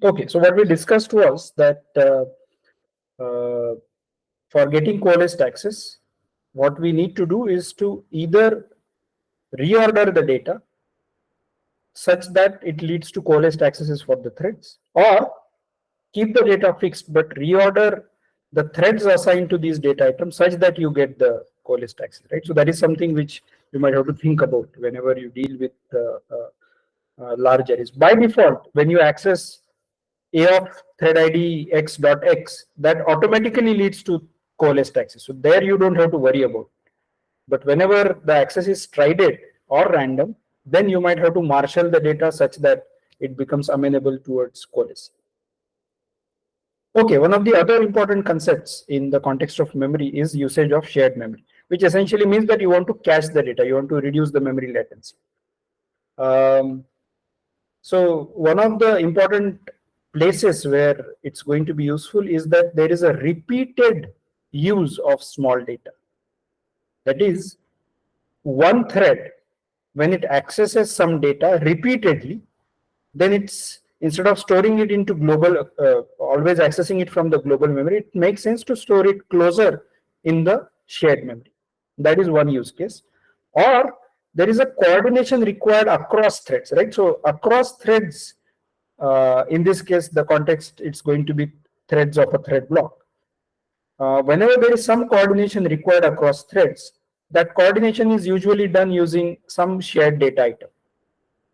Okay, so what we discussed was that uh, for getting coalesced access, what we need to do is to either reorder the data such that it leads to coalesced accesses for the threads, or keep the data fixed but reorder the threads assigned to these data items such that you get the coalesced access, right? So that is something which you might have to think about whenever you deal with large arrays. By default, when you access a of thread ID x dot x, that automatically leads to coalesced access. So there you don't have to worry about. But whenever the access is strided or random, then you might have to marshal the data such that it becomes amenable towards coalescence. Okay, one of the other important concepts in the context of memory is usage of shared memory, which essentially means that you want to cache the data, you want to reduce the memory latency. So one of the important places where it's going to be useful is that there is a repeated use of small data. That is, one thread, when it accesses some data repeatedly, then it's, instead of storing it into global, always accessing it from the global memory, it makes sense to store it closer in the shared memory. That is one use case. Or there is a coordination required across threads, right? So across threads, in this case, the context, it's going to be threads of a thread block. Whenever there is some coordination required across threads, that coordination is usually done using some shared data item.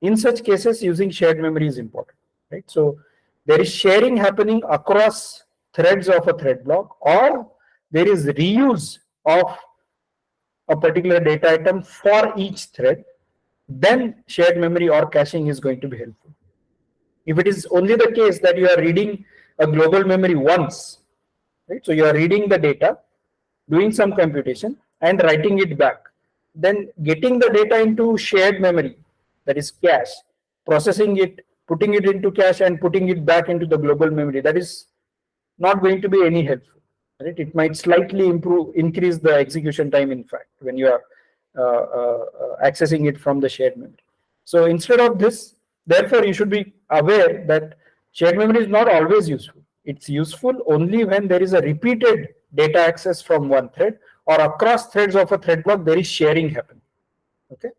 In such cases, using shared memory is important, right? So there is sharing happening across threads of a thread block, or there is reuse of a particular data item for each thread, then shared memory or caching is going to be helpful. If it is only the case that you are reading a global memory once, right? So you are reading the data, doing some computation and writing it back. Then getting the data into shared memory, that is cache, processing it, putting it into cache and putting it back into the global memory, that is not going to be any helpful. Right? It might slightly increase the execution time, in fact, when you are accessing it from the shared memory. So instead of this, therefore, you should be aware that shared memory is not always useful. It's useful only when there is a repeated data access from one thread, or across threads of a thread block, there is sharing happening. Okay.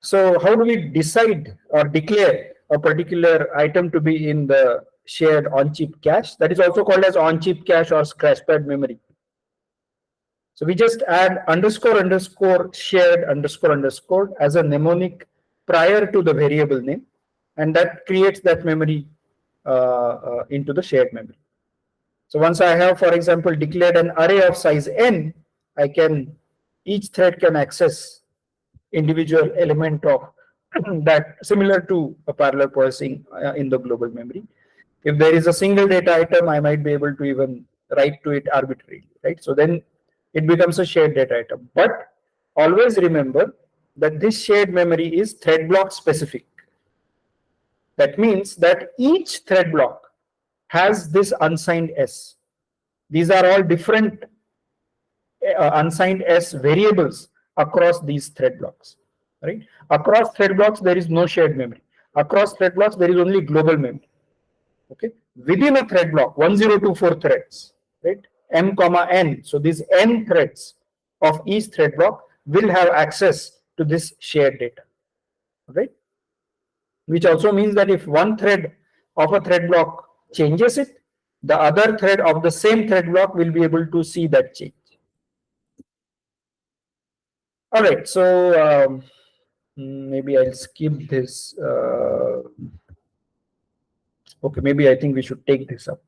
So how do we decide or declare a particular item to be in the shared on-chip cache? That is also called as on-chip cache or scratchpad memory. So we just add underscore underscore shared underscore underscore as a mnemonic prior to the variable name, and that creates that memory into the shared memory. So once I have, for example, declared an array of size n, each thread can access individual element of that, similar to a parallel processing in the global memory. If there is a single data item, I might be able to even write to it arbitrarily, right? So then it becomes a shared data item. But always remember that this shared memory is thread block specific. That means that each thread block has this unsigned S. These are all different unsigned S variables across these thread blocks, right? Across thread blocks, there is no shared memory. Across thread blocks, there is only global memory. Okay. Within a thread block, 1024 threads, right? M comma n. So these n threads of each thread block will have access to this shared data, right? Which also means that if one thread of a thread block changes it, the other thread of the same thread block will be able to see that change. All right, so maybe I'll skip this. Okay, maybe I think we should take this up.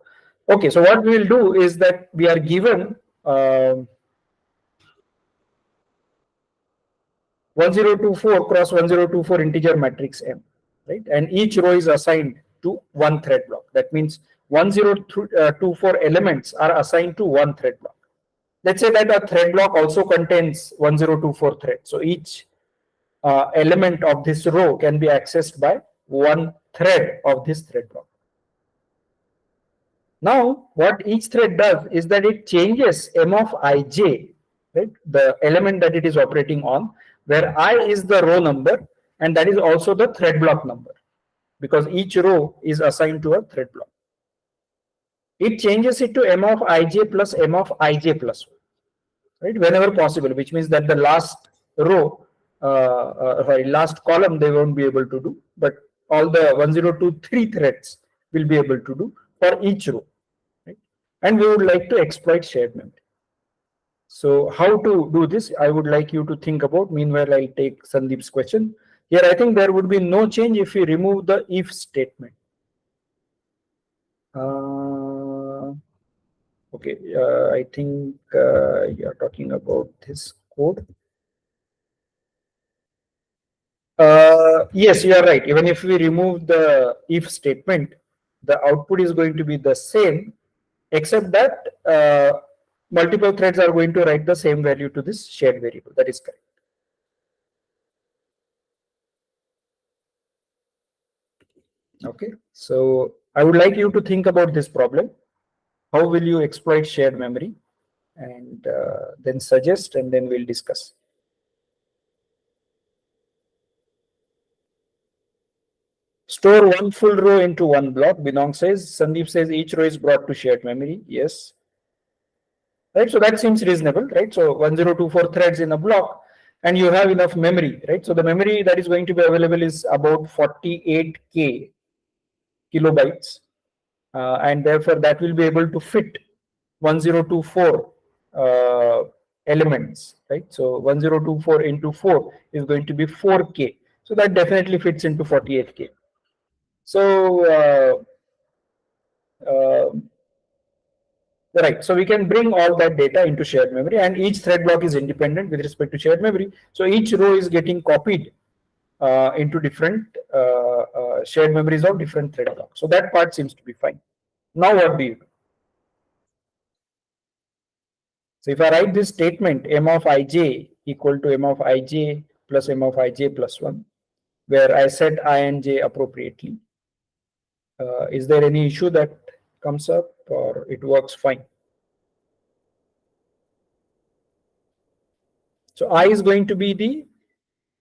Okay, so what we will do is that we are given 1024 cross 1024 integer matrix M, right? And each row is assigned to one thread block. That means 1024 elements are assigned to one thread block. Let's say that a thread block also contains 1024 threads. So each element of this row can be accessed by one thread of this thread block. Now, what each thread does is that it changes M of ij, right? The element that it is operating on, where I is the row number, and that is also the thread block number. because each row is assigned to a thread block. It changes it to m of ij plus m of ij plus 1, right, whenever possible, which means that the last row, sorry, last column they won't be able to do, but all the 1023 threads will be able to do for each row, right? And we would like to exploit shared memory. So how to do this, I would like you to think about. Meanwhile, I'll take Sandeep's question. Here, I think there would be no change if we remove the if statement. Okay, I think you're talking about this code. Yes, you are right. Even if we remove the if statement, the output is going to be the same, except that multiple threads are going to write the same value to this shared variable. That is correct. Okay, so I would like you to think about this problem. How will you exploit shared memory? And then suggest, and then we'll discuss. Store one full row into one block. Binong says. Sandeep says each row is brought to shared memory. Yes. Right, so that seems reasonable, right? So 1024 threads in a block, and you have enough memory, right? So the memory that is going to be available is about 48K kilobytes, and therefore that will be able to fit 1024 elements, right? So 1024 into 4 is going to be 4K. So that definitely fits into 48K. So right, so we can bring all that data into shared memory, and each thread block is independent with respect to shared memory. So each row is getting copied into different shared memories of different thread blocks. So that part seems to be fine. Now what do you do? So if I write this statement, m of ij equal to m of ij plus m of ij plus 1, where I set I and j appropriately, is there any issue that comes up, or it works fine? So I is going to be the,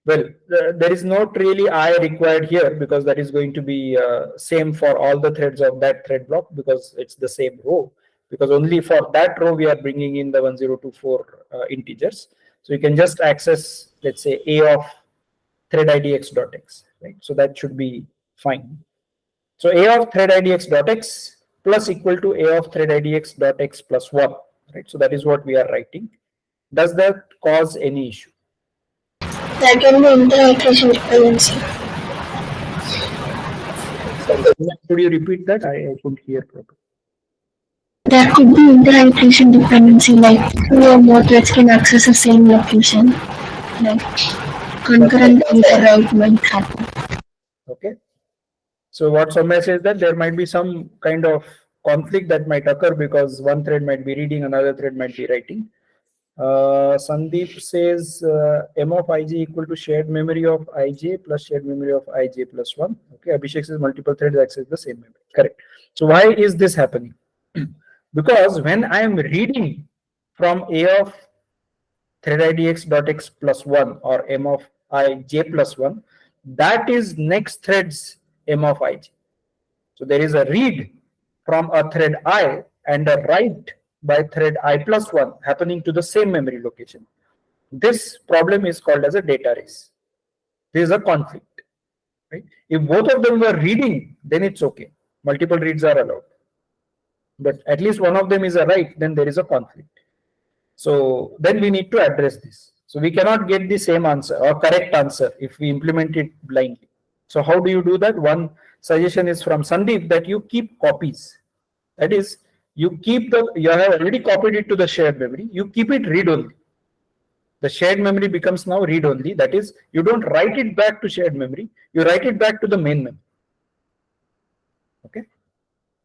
well, there is not really I required here, because that is going to be same for all the threads of that thread block, because it's the same row, because only for that row we are bringing in the 1024 integers. So you can just access, let's say, a of thread id x dot x, right? So that should be fine. So a of thread id x dot x plus equal to a of thread id x dot x plus 1, right? So that is what we are writing. Does that cause any issue? That can be inter-iteration dependency. Could you repeat that? I couldn't hear properly. There could be inter-iteration dependency, like two or more threads can access the same location. Like concurrent override might happen. Okay. So what Soumya says that there might be some kind of conflict that might occur because one thread might be reading, another thread might be writing. Sandeep says m of ij equal to shared memory of ij plus shared memory of ij plus 1. Okay. Abhishek says multiple threads access the same memory. Correct. So why is this happening? Because when I am reading from a of thread id x dot x plus 1 or m of ij plus 1, that is next thread's m of ij. So there is a read from a thread I and a write by thread I plus 1 happening to the same memory location. This problem is called as a data race. There is a conflict, right? If both of them were reading, then it's okay. Multiple reads are allowed. But at least one of them is a write, then there is a conflict. So then we need to address this. So we cannot get the same answer or correct answer if we implement it blindly. So how do you do that? One suggestion is from Sandeep that you keep copies. That is, you have already copied it to the shared memory. You keep it read only. The shared memory becomes now read only. That is, you don't write it back to shared memory. You write it back to the main memory. Okay.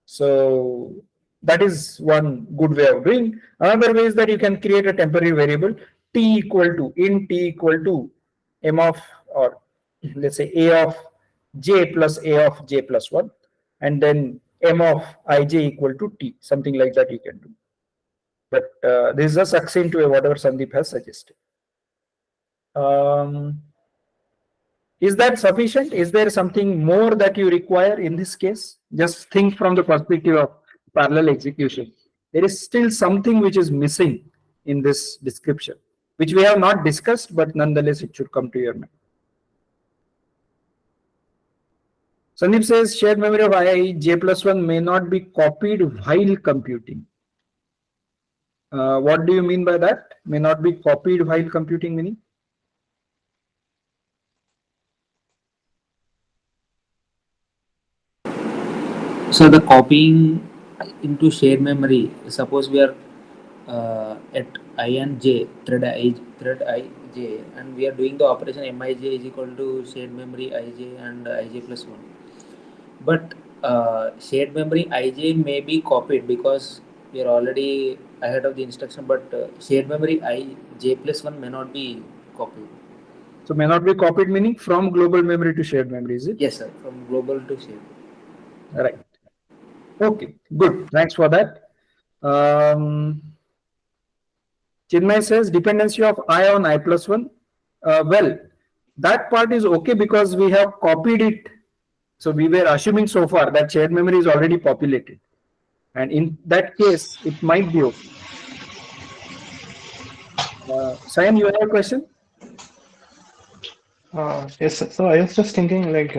So that is one good way of doing. Another way is that you can create a temporary variable t equal to m of, or let's say a of j plus a of j plus 1, and then m of ij equal to t, something like that you can do. But this is a succinct way whatever Sandeep has suggested. Is that sufficient? Is there something more that you require in this case? Just think from the perspective of parallel execution. There is still something which is missing in this description, which we have not discussed, but nonetheless it should come to your mind. Sandeep says shared memory of ij plus 1 may not be copied while computing. What do you mean by that? May not be copied while computing meaning? So the copying into shared memory, suppose we are at I and j, thread I j, and we are doing the operation mij is equal to shared memory ij and ij plus 1. But shared memory ij may be copied because we are already ahead of the instruction, but shared memory ij plus 1 may not be copied. So may not be copied meaning from global memory to shared memory, is it? Yes, sir, from global to shared. Right. Okay, good. Thanks for that. Chinmay says dependency of I on I plus 1. Well, that part is okay because we have copied it. So we were assuming so far that shared memory is already populated. And in that case, it might be okay. Sayan, you have a question? Yes, sir. So I was just thinking, like,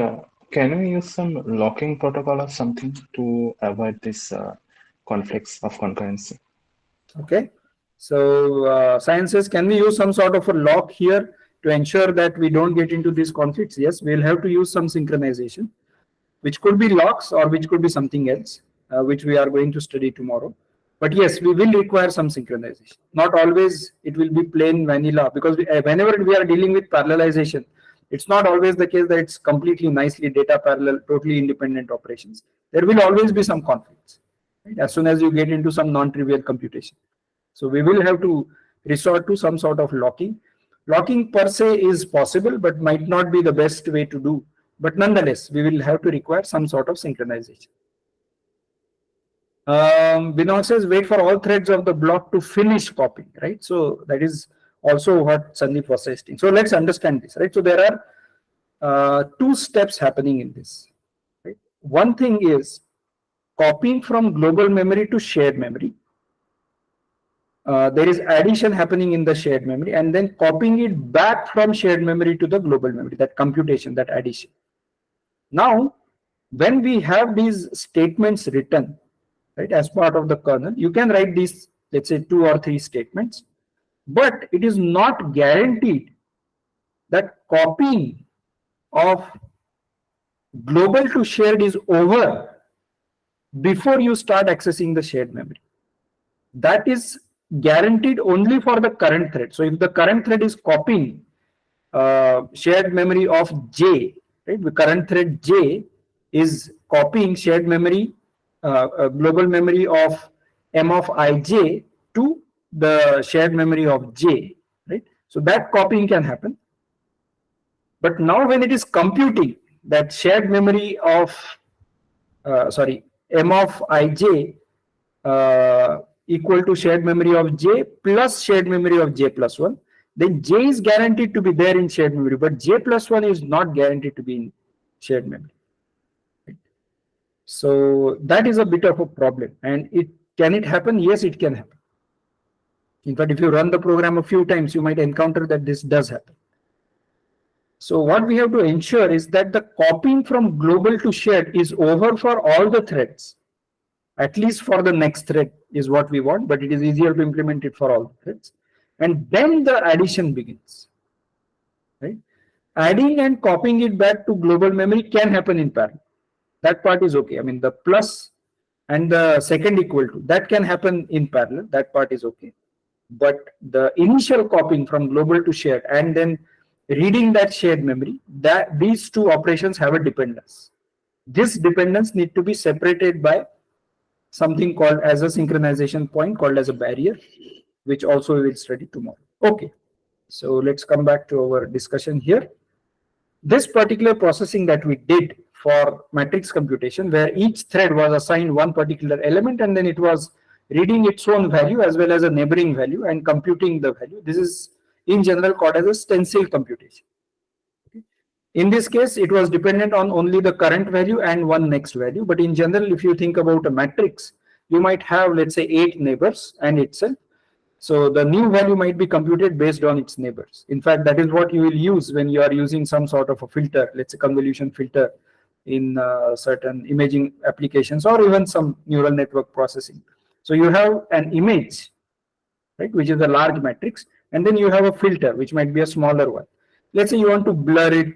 can we use some locking protocol or something to avoid this conflicts of concurrency? Okay. So Sayan says, can we use some sort of a lock here to ensure that we don't get into these conflicts? Yes, we'll have to use some synchronization, which could be locks or which could be something else, which we are going to study tomorrow. But yes, we will require some synchronization. Not always it will be plain vanilla, because whenever we are dealing with parallelization, it's not always the case that it's completely nicely data parallel, totally independent operations. There will always be some conflicts, right? As soon as you get into some non-trivial computation. So we will have to resort to some sort of locking. Locking per se is possible, but might not be the best way to do. But nonetheless, we will have to require some sort of synchronization. Binong says, wait for all threads of the block to finish copying, right? So that is also what Sandeep was suggesting. So let's understand this, right? So there are two steps happening in this, right? One thing is copying from global memory to shared memory. There is addition happening in the shared memory and then copying it back from shared memory to the global memory, that computation, that addition. Now, when we have these statements written, right, as part of the kernel, you can write these, let's say 2 or 3 statements, but it is not guaranteed that copying of global to shared is over before you start accessing the shared memory. That is guaranteed only for the current thread. So if the current thread is copying shared memory of J, right, the current thread J is copying shared memory, global memory of M of ij to the shared memory of J, right? So that copying can happen. But now when it is computing that shared memory of, M of ij equal to shared memory of J plus shared memory of J plus 1, then J is guaranteed to be there in shared memory, but J plus 1 is not guaranteed to be in shared memory. Right? So that is a bit of a problem. And can it happen? Yes, it can happen. In fact, if you run the program a few times, you might encounter that this does happen. So what we have to ensure is that the copying from global to shared is over for all the threads. At least for the next thread is what we want, but it is easier to implement it for all the threads. And then the addition begins. Right? Adding and copying it back to global memory can happen in parallel. That part is okay. I mean, the plus and the second equal to, that can happen in parallel. That part is okay. But the initial copying from global to shared and then reading that shared memory, that these two operations have a dependence. This dependence need to be separated by something called as a synchronization point, called as a barrier, which also we will study tomorrow. Okay, so let's come back to our discussion here. This particular processing that we did for matrix computation, where each thread was assigned one particular element and then it was reading its own value as well as a neighboring value and computing the value. This is in general called as a stencil computation. Okay. In this case, it was dependent on only the current value and one next value. But in general, if you think about a matrix, you might have, let's say, 8 neighbors and itself. So the new value might be computed based on its neighbors. In fact, that is what you will use when you are using some sort of a filter, let's say convolution filter in certain imaging applications or even some neural network processing. So you have an image, right, which is a large matrix, and then you have a filter, which might be a smaller one. Let's say you want to blur it,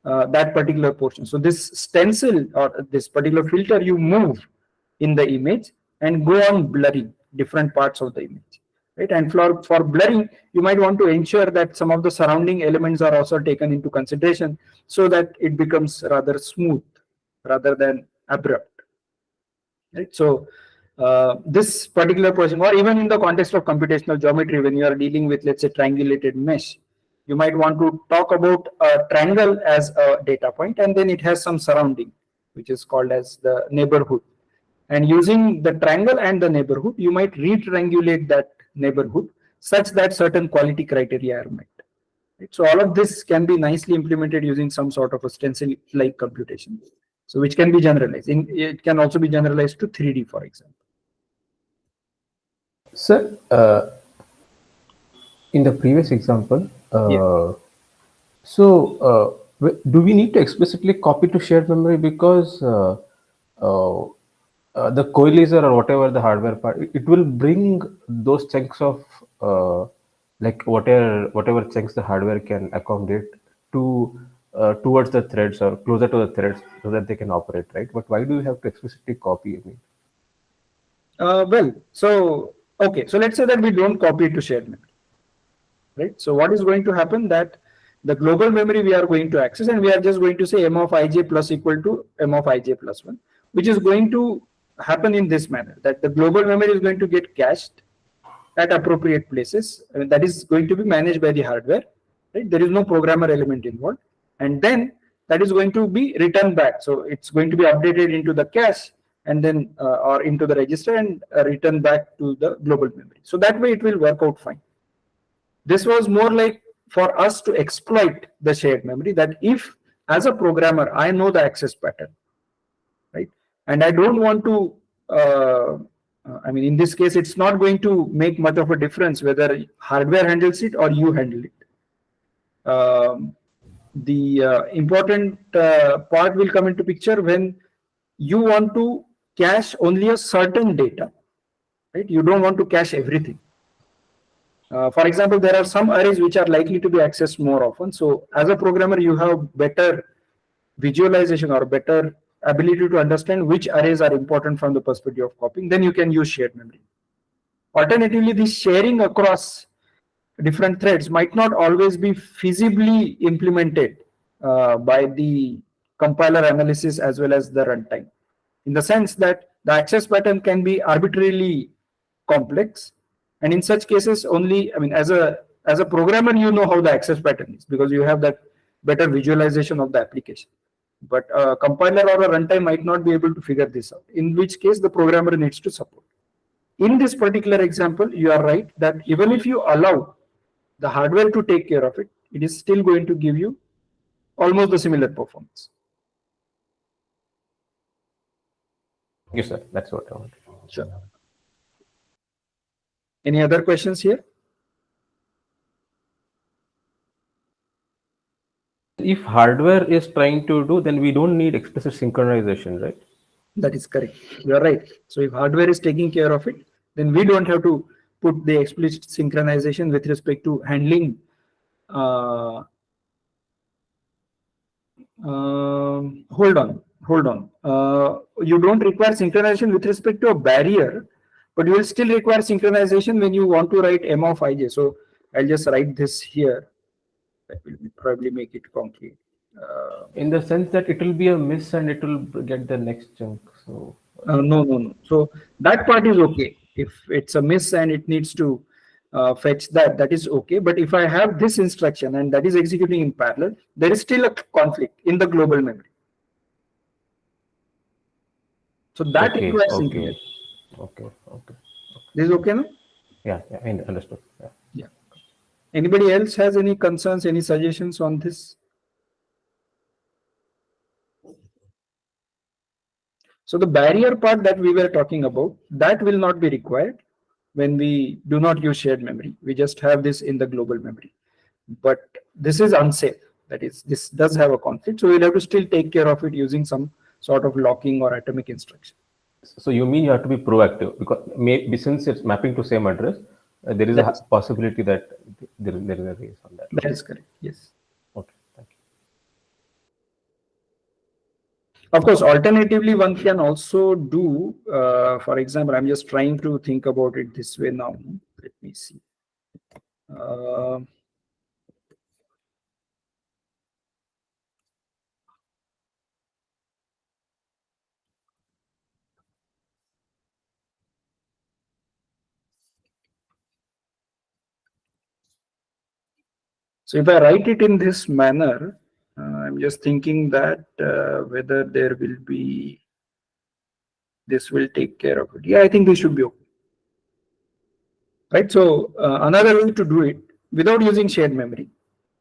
that particular portion. So this stencil or this particular filter, you move in the image and go on blurring different parts of the image, right? And for blurring, you might want to ensure that some of the surrounding elements are also taken into consideration so that it becomes rather smooth rather than abrupt, right? So this particular portion, or even in the context of computational geometry, when you are dealing with, let's say, triangulated mesh, you might want to talk about a triangle as a data point, and then it has some surrounding, which is called as the neighborhood. And using the triangle and the neighborhood, you might retriangulate that neighborhood such that certain quality criteria are met. Right? So all of this can be nicely implemented using some sort of a stencil-like computation. So which can be generalized. It can also be generalized to 3D, for example. Sir, in the previous example, do we need to explicitly copy to shared memory because the coalescer or whatever the hardware part, it will bring those chunks of like whatever chunks the hardware can accommodate to towards the threads or closer to the threads so that they can operate, right? But why do you have to explicitly copy? I mean, well, so okay, so let's say that we don't copy it to shared memory. Right. So what is going to happen, that the global memory we are going to access, and we are just going to say m of ij plus equal to m of ij plus 1, which is going to happen in this manner, that the global memory is going to get cached at appropriate places. That is going to be managed by the hardware. Right. There is no programmer element involved, and then that is going to be returned back. So it's going to be updated into the cache and then or into the register and returned back to the global memory. So that way it will work out fine. This was more like for us to exploit the shared memory, that if as a programmer I know the access pattern, right, and I don't want to I mean, in this case it's not going to make much of a difference whether hardware handles it or you handle it. The important part will come into picture when you want to cache only a certain data, right? You don't want to cache everything. For example, there are some arrays which are likely to be accessed more often. So as a programmer, you have better visualization or better ability to understand which arrays are important from the perspective of copying. Then you can use shared memory. Alternatively, the sharing across different threads might not always be feasibly implemented by the compiler analysis as well as the runtime, in the sense that the access pattern can be arbitrarily complex. And in such cases, only, I mean, as a programmer, you know how the access pattern is because you have that better visualization of the application. But a compiler or a runtime might not be able to figure this out, in which case the programmer needs to support. In this particular example, you are right that even if you allow the hardware to take care of it, it is still going to give you almost the similar performance. yes, sir. That's what I want. Sure. Any other questions here? If hardware is trying to do, then we don't need explicit synchronization, right? That is correct. You are right. So if hardware is taking care of it, then we don't have to put the explicit synchronization with respect to handling. Hold on. You don't require synchronization with respect to a barrier, but you will still require synchronization when you want to write m of ij. So I'll just write this here. That will probably make it concrete. In the sense that it will be a miss and it will get the next chunk. So no. So that part is okay. If it's a miss and it needs to fetch that, that is okay. But if I have this instruction and that is executing in parallel, there is still a conflict in the global memory. So that requires synchronization. Okay. This is okay, no? Yeah, I understood. Yeah. Anybody else has any concerns, any suggestions on this? So the barrier part that we were talking about, that will not be required when we do not use shared memory. We just have this in the global memory. But this is unsafe. That is, this does have a conflict. So we'll have to still take care of it using some sort of locking or atomic instruction. So you mean you have to be proactive because maybe since it's mapping to same address, there is a possibility that there is a race on that. That is correct. Yes. Okay, thank you. Of course, alternatively, one can also do, for example, I'm just trying to think about it this way now. Let me see. So if I write it in this manner, I'm just thinking that whether there will be, this will take care of it. Yeah, I think this should be okay. Right. So another way to do it without using shared memory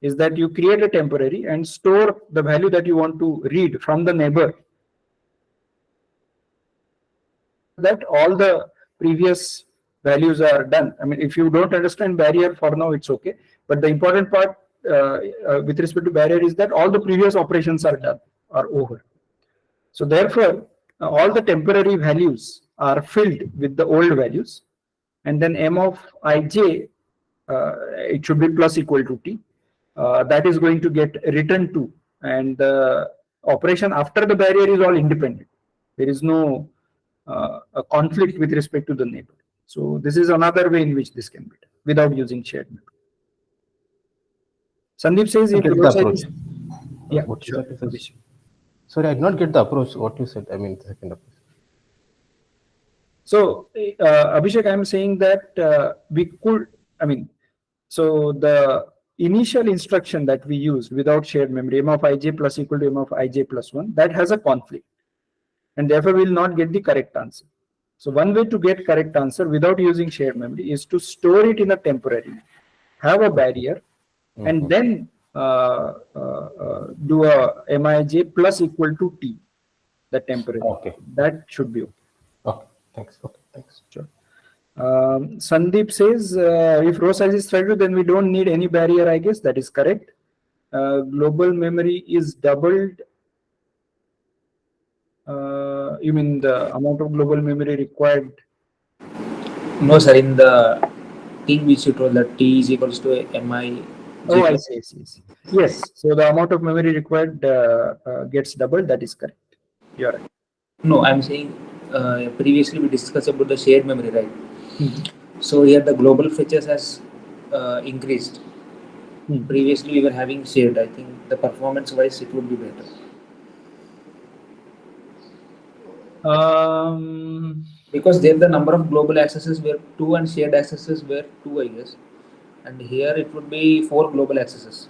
is that you create a temporary and store the value that you want to read from the neighbor. That all the previous values are done. I mean, if you don't understand barrier for now, it's okay. But the important part with respect to barrier is that all the previous operations are done, are over. So therefore, all the temporary values are filled with the old values, and then m of ij, it should be plus equal to t. That is going to get returned to, and the operation after the barrier is all independent. There is no a conflict with respect to the neighbor. So this is another way in which this can be done without using shared memory. Sandeep says if Get the approach. Yeah, What sure. exactly? Sorry, I did not get the approach. What you said. I mean, the second approach. So Abhishek, I'm saying that we could. I mean, so the initial instruction that we used without shared memory, m of ij plus equal to m of ij plus 1, that has a conflict, and therefore we will not get the correct answer. So one way to get correct answer without using shared memory is to store it in a temporary, have a barrier, and then do a mij plus equal to t, the temporary. Okay. That should be okay. Okay, thanks. Okay, thanks. Sure. Sandeep says if row size is 32, then we don't need any barrier, I guess. That is correct. Global memory is doubled. You mean the amount of global memory required? No, sir. In the thing which you told that t is equals to mi. Oh, I see. Yes. So the amount of memory required gets doubled. That is correct. You're right. No, I'm saying previously we discussed about the shared memory, right? So here the global fetches has increased. Previously we were having shared. I think the performance wise it would be better. Because there the number of global accesses were 2 and shared accesses were 2, I guess. And here it would be 4 global accesses.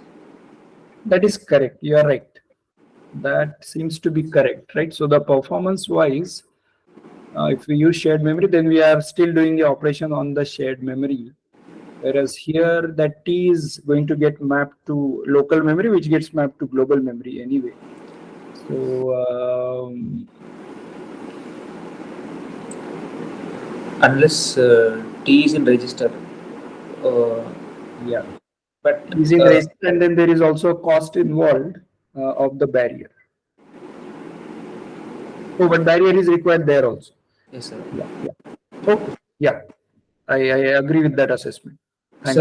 That is correct. You are right. That seems to be correct, right? So the performance wise, if we use shared memory, then we are still doing the operation on the shared memory. Whereas here that T is going to get mapped to local memory, which gets mapped to global memory anyway. So unless T is in register. Yeah. But is in register, and then there is also a cost involved of the barrier. Oh, but barrier is required there also. Yes, sir. Yeah. Okay. Yeah. I agree with that assessment. Thanks.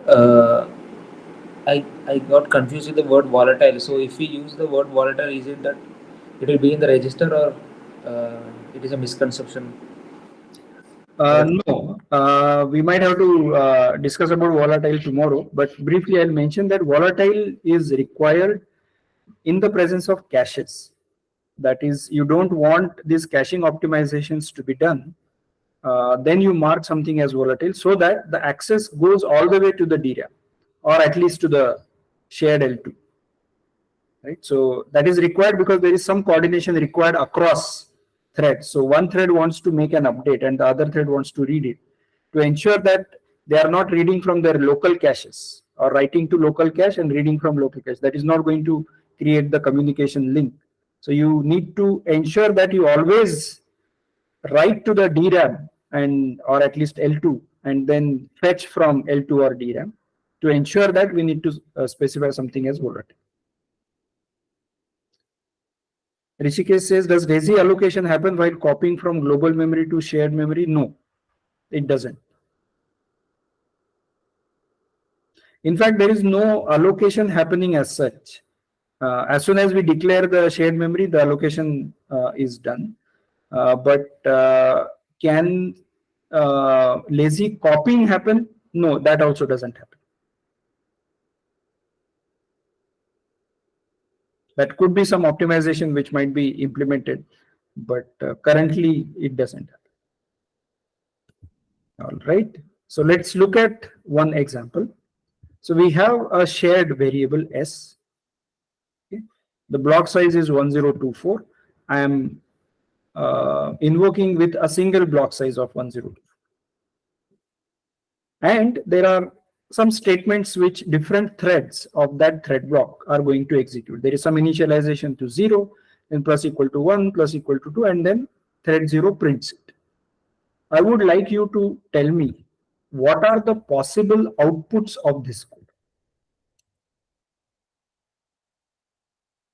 Sir, I got confused with the word volatile. So if we use the word volatile, is it that it will be in the register, or it is a misconception? No, we might have to discuss about volatile tomorrow, but briefly I'll mention that volatile is required in the presence of caches. That is, you don't want these caching optimizations to be done. Then you mark something as volatile so that the access goes all the way to the DRAM, or at least to the shared L2. Right? So that is required because there is some coordination required across threads. So one thread wants to make an update and the other thread wants to read it, to ensure that they are not reading from their local caches or writing to local cache and reading from local cache. That is not going to create the communication link. So you need to ensure that you always write to the DRAM and or at least L2 and then fetch from L2 or DRAM. To ensure that, we need to specify something as volatile. Rishikesh says, does DAISY allocation happen while copying from global memory to shared memory? No, it doesn't. In fact, there is no allocation happening as such. As soon as we declare the shared memory, the allocation is done. But can lazy copying happen? No, that also doesn't happen. That could be some optimization which might be implemented, but currently it doesn't happen. All right. So let's look at one example. So we have a shared variable S. Okay. The block size is 1024. I am invoking with a single block size of 1024. And there are some statements which different threads of that thread block are going to execute. There is some initialization to 0, then plus equal to 1, plus equal to 2, and then thread 0 prints it. I would like you to tell me what are the possible outputs of this code.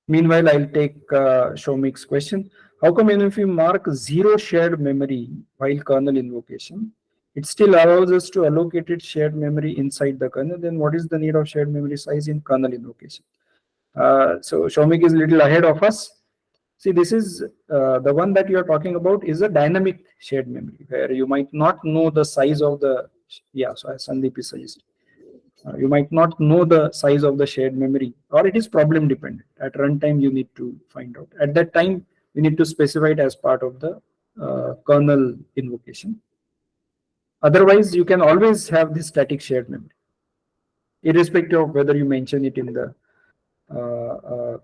Meanwhile, I'll take Shomik's question. How come if we mark 0 shared memory while kernel invocation, it still allows us to allocate it shared memory inside the kernel? Then what is the need of shared memory size in kernel invocation? So Shomik is a little ahead of us. See, this is the one that you are talking about is a dynamic shared memory where you might not know the size of the, so as Sandeep is suggesting. You might not know the size of the shared memory, or it is problem dependent. At runtime, you need to find out. At that time, we need to specify it as part of the kernel invocation. Otherwise, you can always have this static shared memory, irrespective of whether you mention it in the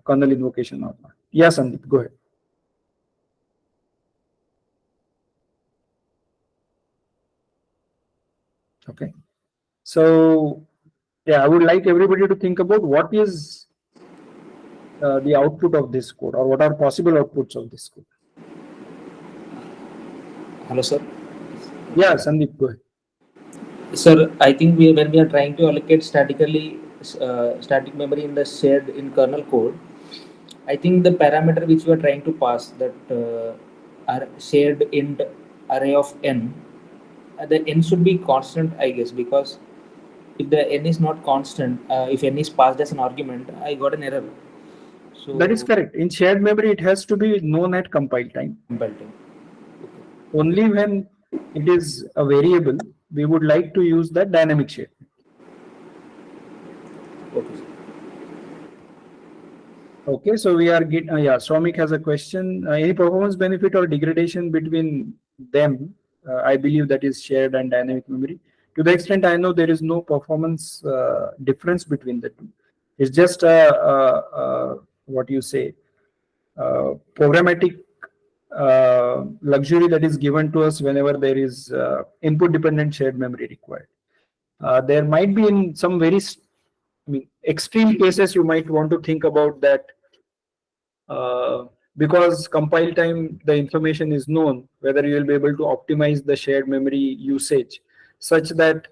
kernel invocation or not. Yeah, Sandeep, go ahead. Okay. So, yeah, I would like everybody to think about what is the output of this code, or what are possible outputs of this code. Hello, sir. Yeah, Sandeep, go ahead. Sir, I think when we are trying to allocate statically static memory in the shared in kernel code, I think the parameter which we are trying to pass, that are shared int array of n, the n should be constant, I guess, because if the n is not constant, if n is passed as an argument, I got an error. So that is correct. In shared memory, it has to be known at compile time. Compile time. Okay. Only when it is a variable, we would like to use that dynamic shared. Okay. Okay, so we are getting, Swamik has a question. Any performance benefit or degradation between them? I believe that is shared and dynamic memory. To the extent I know, there is no performance difference between the two. It's just what you say, programmatic luxury that is given to us whenever there is input dependent shared memory required. There might be in some very extreme cases you might want to think about that, because compile time the information is known, whether you will be able to optimize the shared memory usage such that,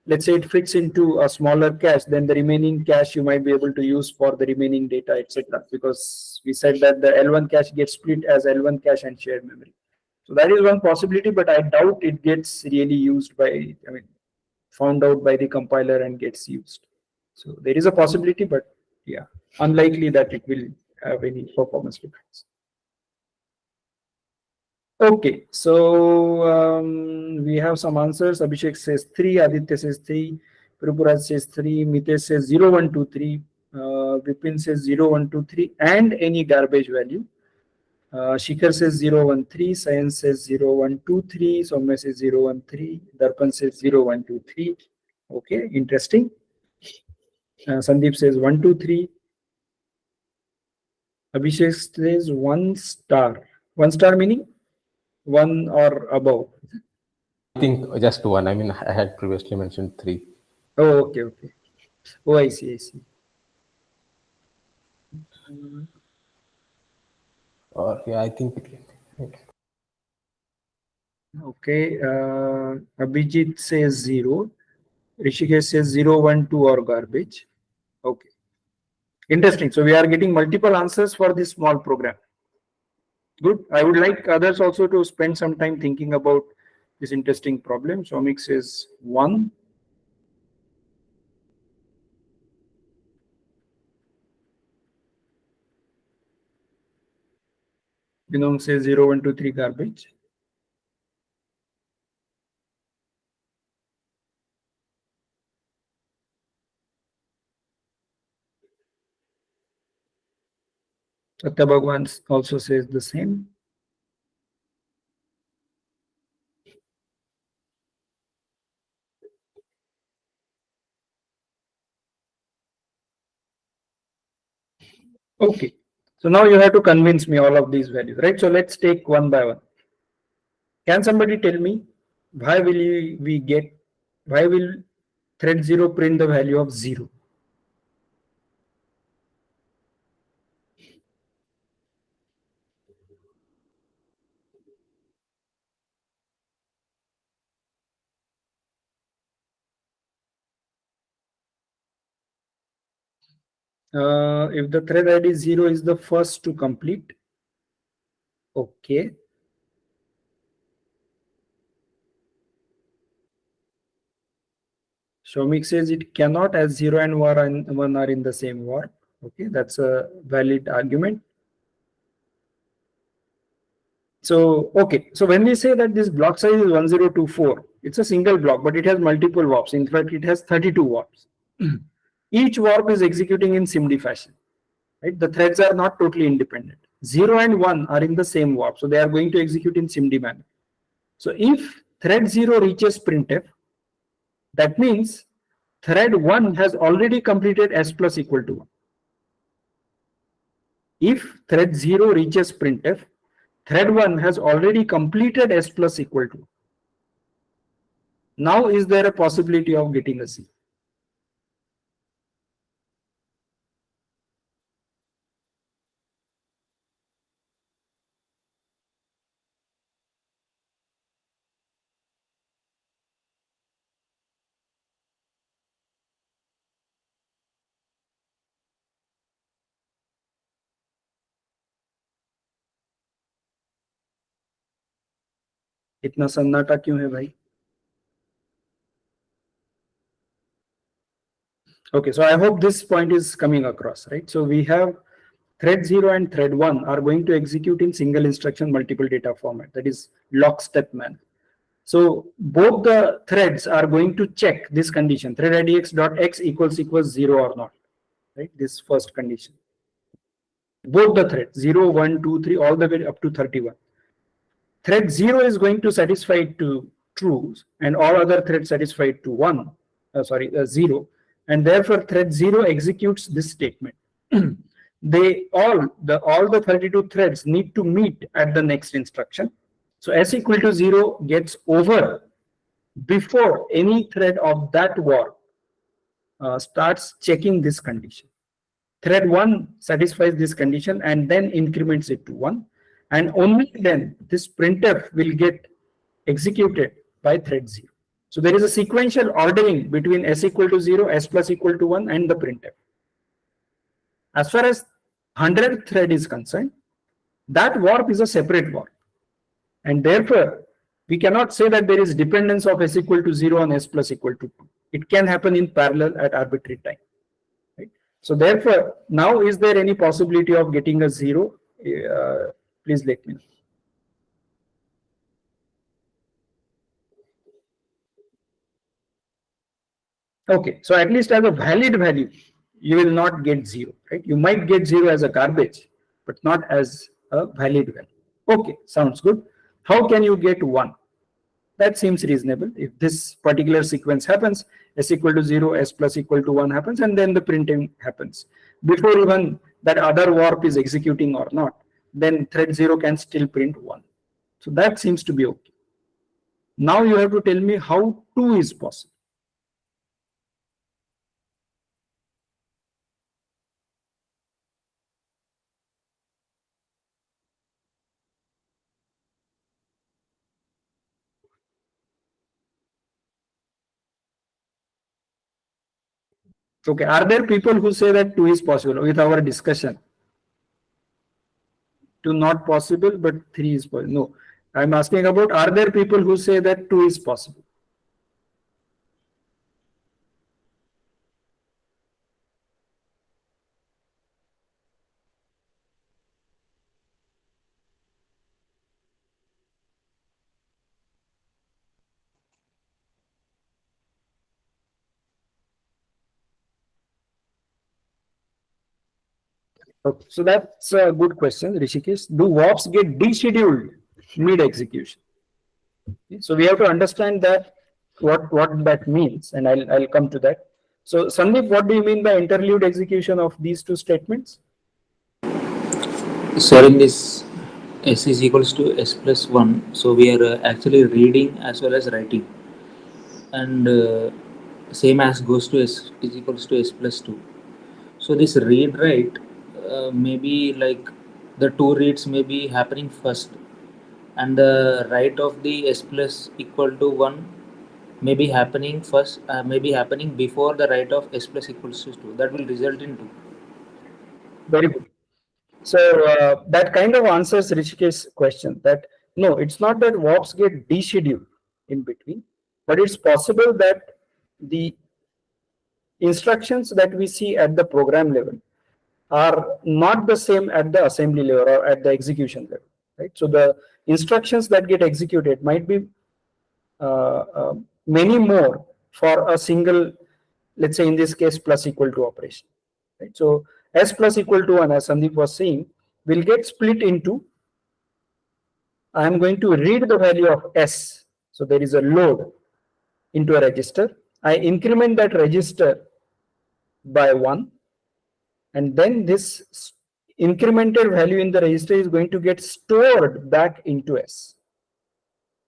let's say, it fits into a smaller cache, then the remaining cache you might be able to use for the remaining data, etc. Because we said that the L1 cache gets split as L1 cache and shared memory. So that is one possibility, but I doubt it gets really used by, found out by the compiler and gets used. So there is a possibility, but yeah, unlikely that it will have any performance difference. Okay, so we have some answers. Abhishek says 3, Aditya says 3, Prabhuraj says 3, Mitesh says 0, 1, 2, 3, Vipin says 0, 1, 2, 3, and any garbage value. Shikhar says 0, 1, 3, Sayan says 0, 1, 2, 3, Soumya says 0, 1, 3, Darpan says 0, 1, 2, 3. Okay, interesting. Sandeep says 1, 2, 3. Abhishek says 1 star. 1 star meaning 1 or above. I think just one. I mean, I had previously mentioned 3. Oh, okay, okay. Oh, I see, I see. Or yeah, I think it can. Okay, Abhijit says 0. Rishikesh says 0, 1, 2 or garbage. Okay, interesting. So we are getting multiple answers for this small program. Good. I would like others also to spend some time thinking about this interesting problem. Shomik says 1. Binong says 0, 1, 2, 3 garbage. Satya Bhagwan also says the same. Okay. So now you have to convince me all of these values, right? So let's take one by one. Can somebody tell me why will why will thread 0 print the value of 0? If the thread ID 0 is the first to complete, okay. Shomik says it cannot, as 0 and 1 are in the same warp. Okay, that's a valid argument. So, okay, so when we say that this block size is 1024, it's a single block, but it has multiple warps. In fact, it has 32 warps. Each warp is executing in SIMD fashion. Right? The threads are not totally independent. 0 and 1 are in the same warp, so they are going to execute in SIMD manner. So if thread 0 reaches printf, that means thread 1 has already completed s plus equal to 1. If thread 0 reaches printf, thread 1 has already completed s plus equal to 1. Now is there a possibility of getting a C? इतना सन्नाटा क्यों है भाई? Okay, so I hope this point is coming across, right? So we have thread 0 and thread 1 are going to execute in single instruction multiple data format, that is lockstep manner. So both the threads are going to check this condition, thread idx dot x equals 0 or not, right? This first condition. Both the threads 0, 1, 2, 3, all the way up to 31. Thread 0 is going to satisfy to true and all other threads satisfied to 0, and therefore thread 0 executes this statement. They all the 32 threads need to meet at the next instruction. So s equal to 0 gets over before any thread of that warp starts checking this condition. Thread 1 satisfies this condition and then increments it to 1, and only then this printf will get executed by thread 0. So there is a sequential ordering between s equal to 0, s plus equal to 1 and the printf. As far as 100th thread is concerned, that warp is a separate warp, and therefore we cannot say that there is dependence of s equal to 0 on s plus equal to 2. It can happen in parallel at arbitrary time. Right? So therefore, now is there any possibility of getting a 0? Please let me know. Okay, so at least as a valid value, you will not get 0, right? You might get 0 as a garbage, but not as a valid value. Okay, sounds good. How can you get 1? That seems reasonable. If this particular sequence happens, s equal to 0, s plus equal to 1 happens, and then the printing happens. Before even that other warp is executing or not, then thread 0 can still print 1. So that seems to be okay. Now you have to tell me how 2 is possible. Okay, are there people who say that 2 is possible with our discussion? 2 not possible, but 3 is possible. No, I'm asking about, are there people who say that 2 is possible? Okay, so that's a good question, Rishikesh. Do WAPs get descheduled mid-execution? Okay, so we have to understand that what that means, and I'll come to that. So Sandeep, what do you mean by interlude execution of these two statements? So in this s is equals to s plus 1, so we are actually reading as well as writing, and same as goes to s is equals to s plus 2. So this read write maybe like the two reads may be happening first, and the write of the s plus equal to 1 may be happening first, may be happening before the write of s plus equals to 2. That will result in 2. Very good. So that kind of answers Rishikesh's question that no, it's not that WAPs get descheduled in between, but it's possible that the instructions that we see at the program level are not the same at the assembly level or at the execution level, right? So the instructions that get executed might be many more for a single, let's say in this case, plus equal to operation, right? So s plus equal to 1, as Sandeep was saying, will get split into, I am going to read the value of s. So there is a load into a register. I increment that register by 1, and then this incremented value in the register is going to get stored back into s.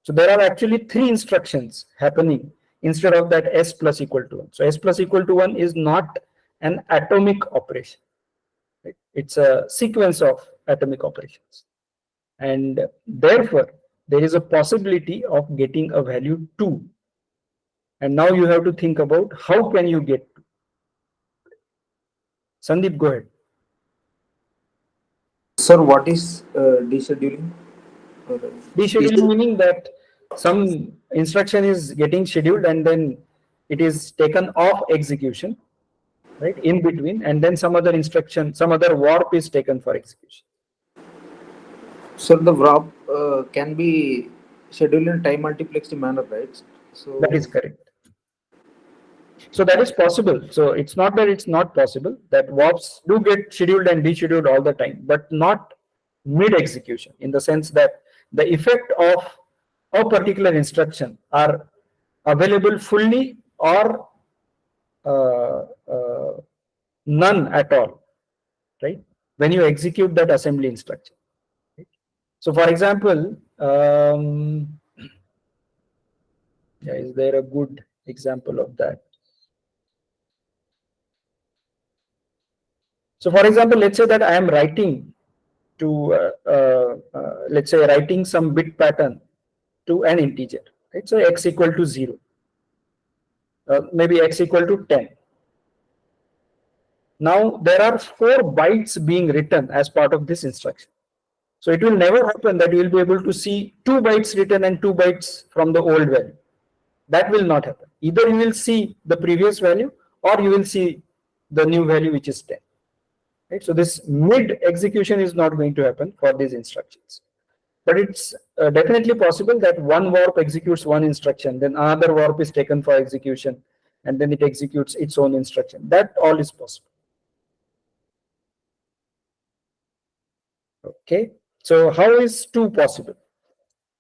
So there are actually 3 instructions happening instead of that s plus equal to 1. So s plus equal to 1 is not an atomic operation, right? It's a sequence of atomic operations, and therefore there is a possibility of getting a value 2. And now you have to think about how can you get 2. Sandeep, go ahead. Sir, what is descheduling? Or, Descheduling meaning that some instruction is getting scheduled and then it is taken off execution, right, in between, and then some other instruction, some other warp is taken for execution. so the wrap can be scheduled in time multiplexed manner, right? That is So correct. So that is possible. So it's not that it's not possible, that warps do get scheduled and descheduled all the time, but not mid execution, in the sense that the effect of a particular instruction are available fully or uh, uh, none at all, right? When you execute that assembly instruction. Right? So for example, yeah, is there a good example of that? So for example, let's say that I am writing to, let's say writing some bit pattern to an integer, right? So x equal to 0, maybe x equal to 10. Now there are 4 bytes being written as part of this instruction. So it will never happen that you will be able to see 2 bytes written and 2 bytes from the old value. That will not happen. Either you will see the previous value or you will see the new value, which is 10. Right? So this mid execution is not going to happen for these instructions. But it's definitely possible that one warp executes one instruction, then another warp is taken for execution, and then it executes its own instruction. That all is possible. Okay. So how is 2 possible?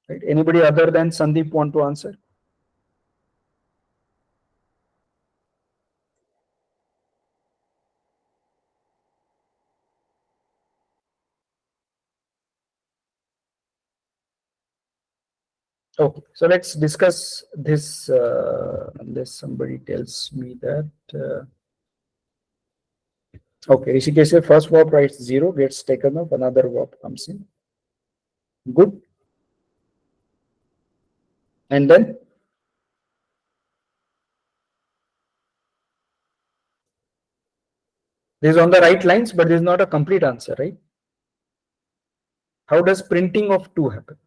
Right? Anybody other than Sandeep want to answer? Okay, so let's discuss this unless somebody tells me that. Okay, Rishikesh said first warp writes 0, gets taken up, another warp comes in. Good. And then This is on the right lines, but this is not a complete answer, right? How does printing of 2 happen?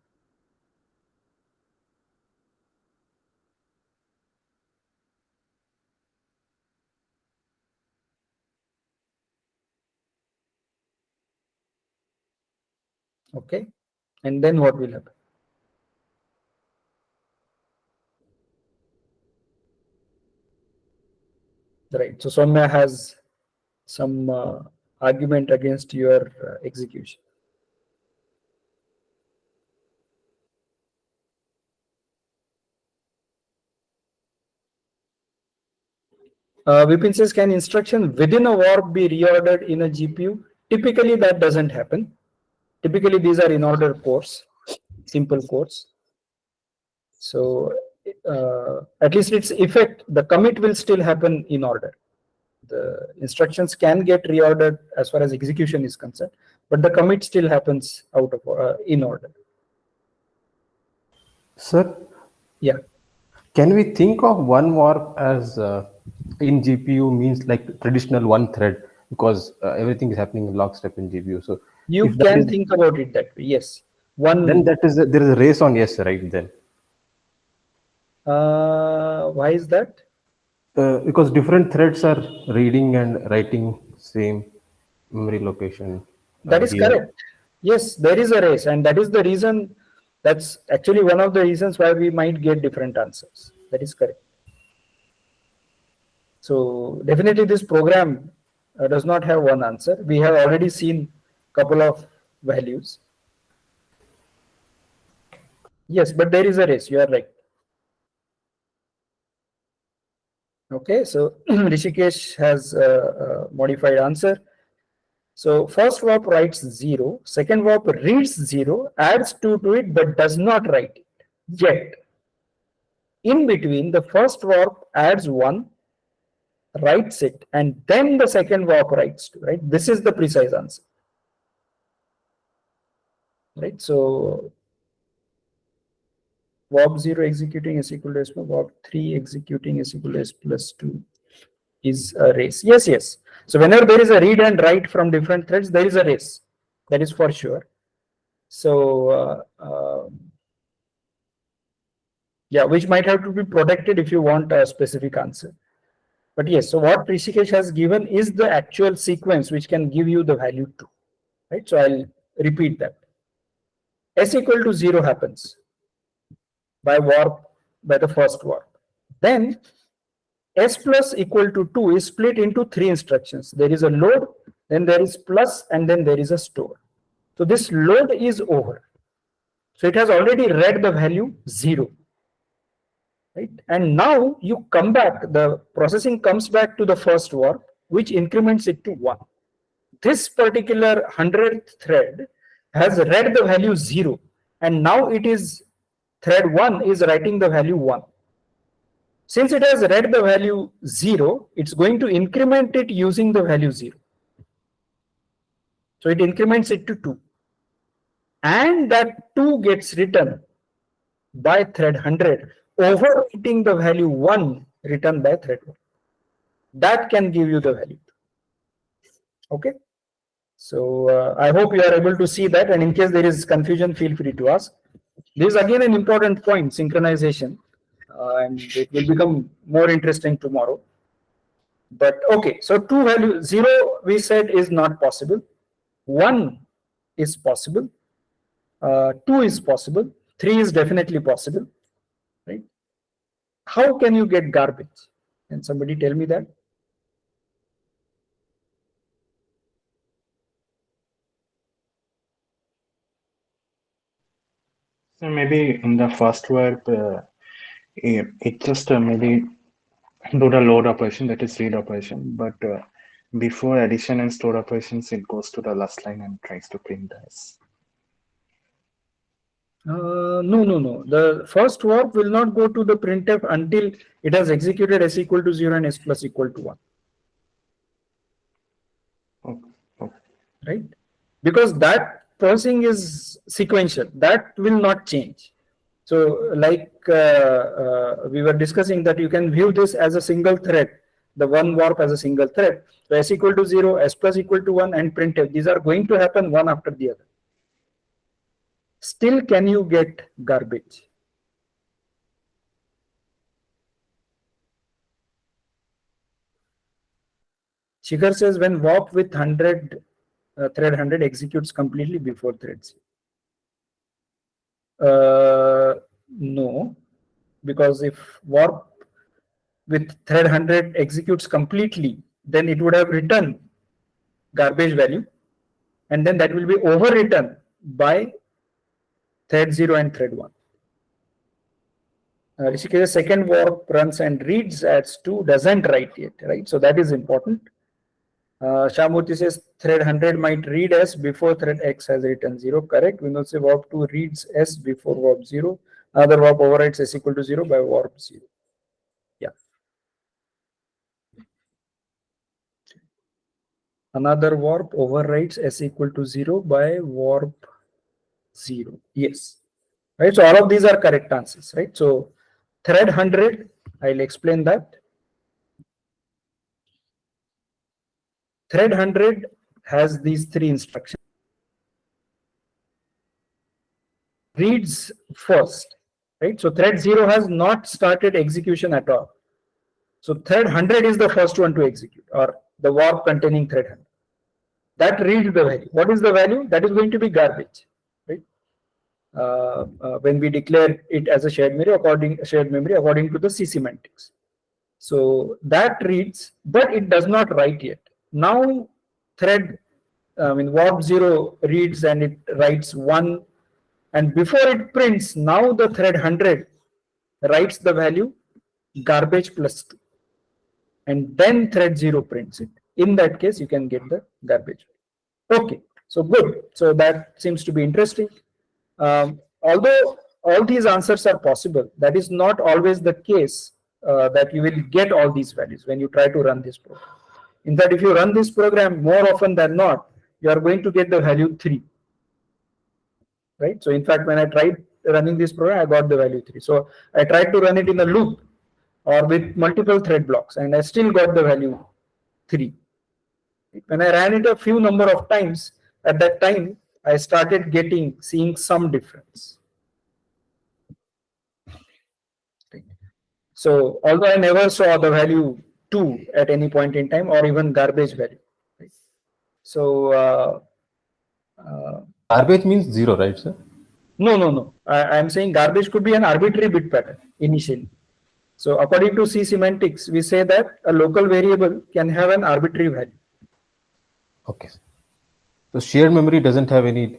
Okay, and then what will happen? Right, so Soumya has some argument against your execution. Vipin says, can instruction within a warp be reordered in a GPU? Typically, that doesn't happen. Typically, these are in order cores, simple cores. So at least its effect, the commit will still happen in order. The instructions can get reordered as far as execution is concerned, but the commit still happens out of in order. Sir, Yeah. can we think of one warp as in GPU means like traditional one thread, because everything is happening in lockstep in GPU. So You if that can is, think about it that way. Yes. One. then that is there is a race on yes, right? Then Why is that? because different threads are reading and writing same memory location. That is here. correct. Yes, there is a race, and that is the reason. That's actually one of the reasons why we might get different answers. That is correct. So definitely this program does not have one answer. We have already seen a couple of values. Yes, but there is a race. You are right. Okay, so Rishikesh has a modified answer. So first warp writes 0, second warp reads 0, adds 2 to it, but does not write it yet. In between, the first warp adds 1, writes it, and then the second warp writes 2, right? This is the precise answer. Right, so warp 0 executing s equal to s, warp 3 executing s equal to s plus 2 is a race. Yes, yes. So whenever there is a read and write from different threads, there is a race. That is for sure. So yeah, which might have to be protected if you want a specific answer. But yes, so what Rishikesh has given is the actual sequence which can give you the value 2. Right, so I'll repeat that. S equal to 0 happens by the first warp. Then S plus equal to 2 is split into 3 instructions. There is a load, then there is plus, and then there is a store. So this load is over. So it has already read the value 0. Right? And now you come back, the processing comes back to the first warp, which increments it to 1. This particular 100th thread has read the value 0, and now it is thread 1 is writing the value 1. Since it has read the value 0, it's going to increment it using the value 0. So it increments it to 2. And that 2 gets written by thread 100, overwriting the value 1 written by thread 1. That can give you the value. Okay. So I hope you are able to see that, and in case there is confusion, feel free to ask. This is again an important point, synchronization, and it will become more interesting tomorrow. But okay, so 2 value 0 we said is not possible. 1 is possible. 2 is possible. 3 is definitely possible. Right? How can you get garbage? Can somebody tell me that? So maybe in the first warp, it just maybe do the load operation, that is read operation, but before addition and store operations, it goes to the last line and tries to print this. No. The first warp will not go to the printf until it has executed s equal to 0 and s plus equal to 1. Okay. Right? Because that processing is sequential. That will not change. So like we were discussing that you can view this as a single thread. the one warp as a single thread. So s equal to 0, s plus equal to 1, and printf. These are going to happen one after the other. Still, can you get garbage? Shikhar says when warp with 100 thread 100 executes completely before threads. No, because if warp with thread 100 executes completely, then it would have written garbage value, and then that will be overwritten by thread 0 and thread 1. Rishikesh's second warp runs and reads as 2, doesn't write yet, right? So that is important. Shamurthy says thread 100 might read S before thread X has written 0. Correct. We know say warp 2 reads S before warp 0. Another warp overwrites S equal to 0 by warp 0. Yeah. Another warp overwrites S equal to 0 by warp 0. Yes. Right. So all of these are correct answers. Right. So thread 100, I'll explain that. Thread 100 has these 3 instructions. Reads first, right? So thread 0 has not started execution at all. So thread 100 is the first one to execute, or the warp containing thread 100. That reads the value. What is the value? That is going to be garbage, right? When we declare it as a shared memory according to the C semantics. So that reads, but it does not write yet. Now thread, warp 0 reads and it writes 1, and before it prints, now the thread 100 writes the value garbage plus 2, and then thread 0 prints it. In that case, you can get the garbage. Okay, so good. So that seems to be interesting. Although all these answers are possible, that is not always the case that you will get all these values when you try to run this program. In fact, if you run this program more often than not, you are going to get the value 3. Right? So in fact, when I tried running this program, I got the value 3. So I tried to run it in a loop or with multiple thread blocks, and I still got the value 3. When I ran it a few number of times, at that time, I started seeing some difference. So although I never saw the value 2 at any point in time, or even garbage value. Right? So Garbage means 0, right, sir? No. I'm saying garbage could be an arbitrary bit pattern initially. So according to C semantics, we say that a local variable can have an arbitrary value. Okay. So shared memory doesn't have any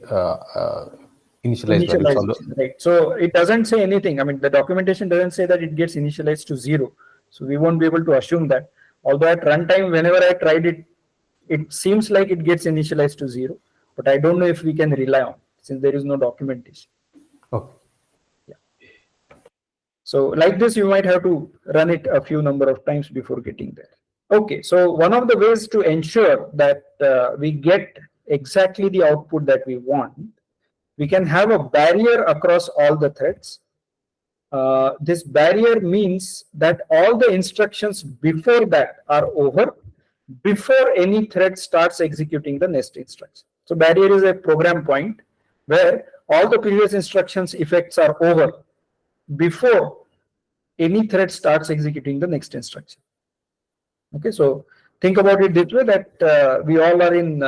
initialized values. Right. So it doesn't say anything. I mean, the documentation doesn't say that it gets initialized to 0. So we won't be able to assume that. Although at runtime, whenever I tried it, it seems like it gets initialized to 0. But I don't know if we can rely on it, since there is no documentation. Okay. Yeah. So like this, you might have to run it a few number of times before getting there. Okay, so one of the ways to ensure that we get exactly the output that we want, we can have a barrier across all the threads. This barrier means that all the instructions before that are over before any thread starts executing the next instruction. So barrier is a program point where all the previous instructions effects are over before any thread starts executing the next instruction. Okay, so think about it this way, that we all are in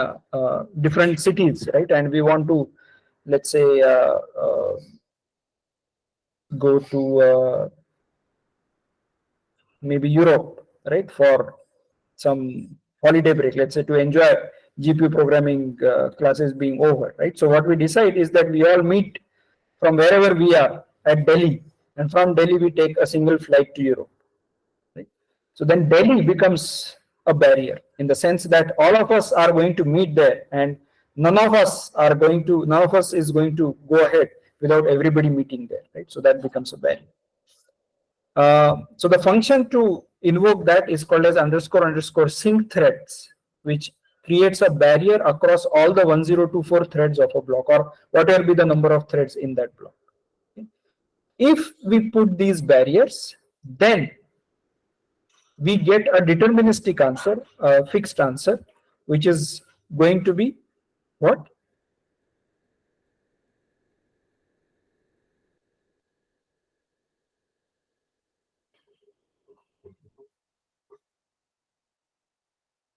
different cities, right? And we want to, let's say, go to maybe Europe, right, for some holiday break, let's say, to enjoy GPU programming classes being over, right? So what we decide is that we all meet from wherever we are at Delhi, and from Delhi we take a single flight to Europe. Right? So then Delhi becomes a barrier in the sense that all of us are going to meet there, and none of us is going to go ahead without everybody meeting there, right? So that becomes a barrier. So the function to invoke that is called as __ sync threads, which creates a barrier across all the 1024 threads of a block, or whatever be the number of threads in that block. Okay. If we put these barriers, then we get a deterministic answer, a fixed answer, which is going to be what?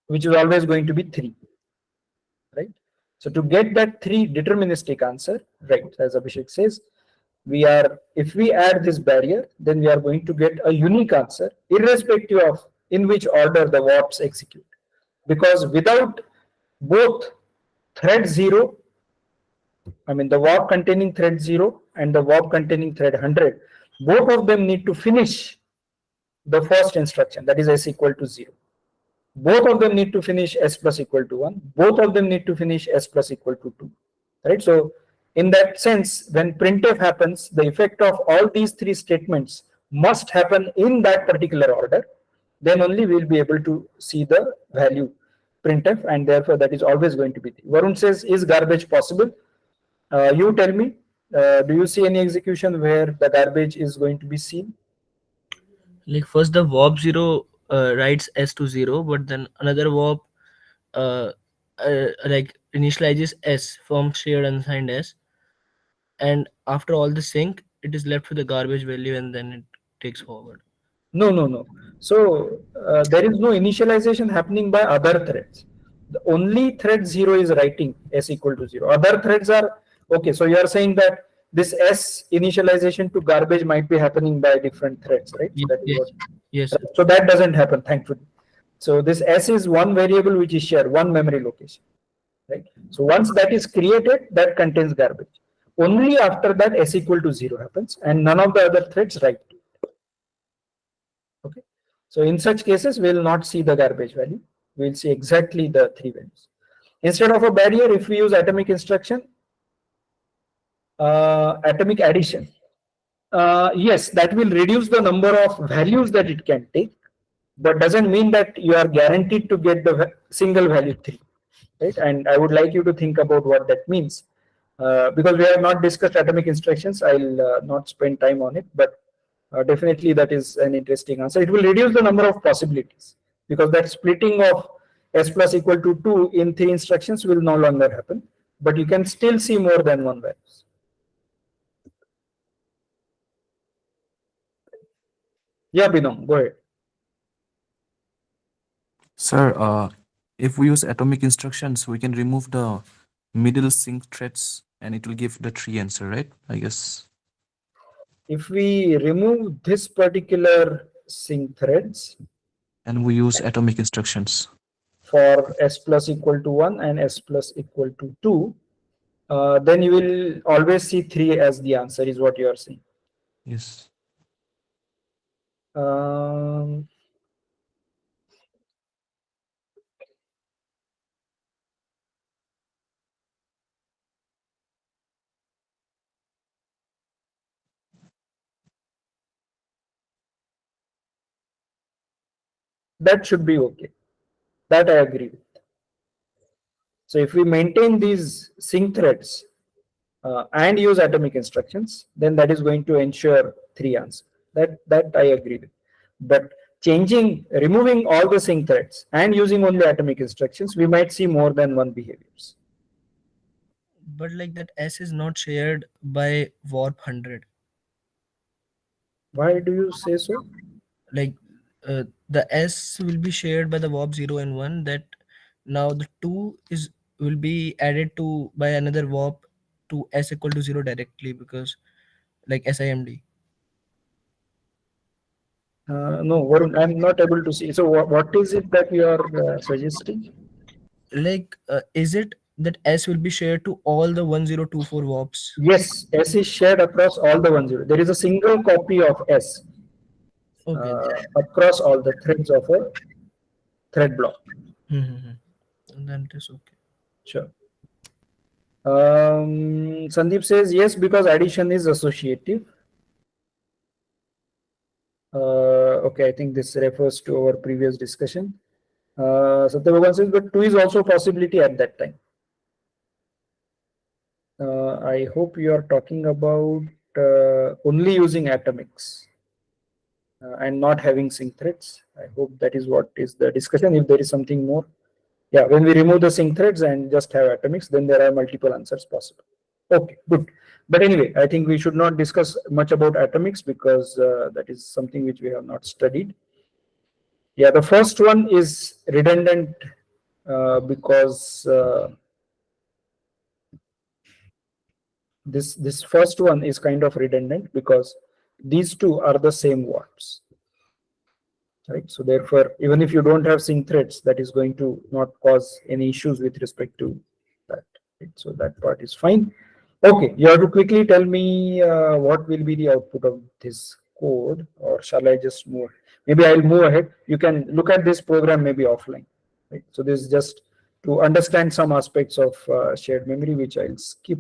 Which is always going to be 3, right? So to get that 3 deterministic answer, right, as Abhishek says, if we add this barrier, then we are going to get a unique answer, irrespective of in which order the warps execute. Because without both thread 0, I mean the warp containing thread 0 and the warp containing thread 100, both of them need to finish the first instruction, that is s equal to 0. Both of them need to finish s plus equal to 1. Both of them need to finish s plus equal to 2. Right? So in that sense, when printf happens, the effect of all these 3 statements must happen in that particular order. Then only we will be able to see the value printf, and therefore that is always going to be 3. Varun says, is garbage possible? You tell me, do you see any execution where the garbage is going to be seen? Like first the warp 0 writes s to 0, but then another warp like initializes s from shared unsigned s, and after all the sync it is left with the garbage value and then it takes forward. No. So there is no initialization happening by other threads. The only thread 0 is writing s equal to 0. Other threads are okay. So you are saying that this s initialization to garbage might be happening by different threads, right? So that is Yes, what. yes, sir. So that doesn't happen, thankfully. So this s is one variable which is shared, one memory location, right? So once that is created, that contains garbage. Only after that s equal to 0 happens, and none of the other threads write. Okay, so in such cases we will not see the garbage value, we will see exactly the 3 values. Instead of a barrier, if we use atomic instruction, atomic addition, yes, that will reduce the number of values that it can take, but doesn't mean that you are guaranteed to get the single value 3, right? And I would like you to think about what that means, because we have not discussed atomic instructions. I'll not spend time on it, but definitely that is an interesting answer. It will reduce the number of possibilities, because that splitting of s plus equal to 2 in 3 instructions will no longer happen, but you can still see more than one values. Yeah, Binong, go ahead. Sir, if we use atomic instructions, we can remove the middle sync threads and it will give the 3 answer, right? I guess. If we remove this particular sync threads And we use atomic instructions. for s plus equal to 1 and s plus equal to 2, then you will always see 3 as the answer, is what you are saying. Yes. That should be okay. That I agree with. So if we maintain these sync threads and use atomic instructions, then that is going to ensure 3 answers. That I agree with. But removing all the sync threads and using only atomic instructions, we might see more than one behaviors. But like that s is not shared by warp 100. Why do you say so? Like the s will be shared by the warp 0 and 1, that now the 2 is will be added to by another warp to s equal to 0 directly, because like SIMD. No, Varun, I'm not able to see. So what is it that you are suggesting? Like is it that s will be shared to all the 1024 warps? Yes, S is shared across all the 10. There is a single copy of S Okay. across all the threads of a thread block. Then it is okay. Sure. Sandeep says yes, because addition is associative. Okay, I think this refers to our previous discussion. Satyabagan says, but 2 is also a possibility at that time. I hope you are talking about only using atomics. and not having sync threads. I hope that is what is the discussion. If there is something more, yeah, when we remove the sync threads and just have atomics, then there are multiple answers possible. Okay, good. But anyway, I think we should not discuss much about atomics because that is something which we have not studied. Yeah, the first one is redundant because this first one is kind of redundant because these two are the same warps. Right, so therefore, even if you don't have sync threads, that is going to not cause any issues with respect to that. Right? So that part is fine. Okay, you have to quickly tell me what will be the output of this code, or shall I just move? Maybe I'll move ahead. You can look at this program maybe offline. Right? So this is just to understand some aspects of shared memory, which I'll skip.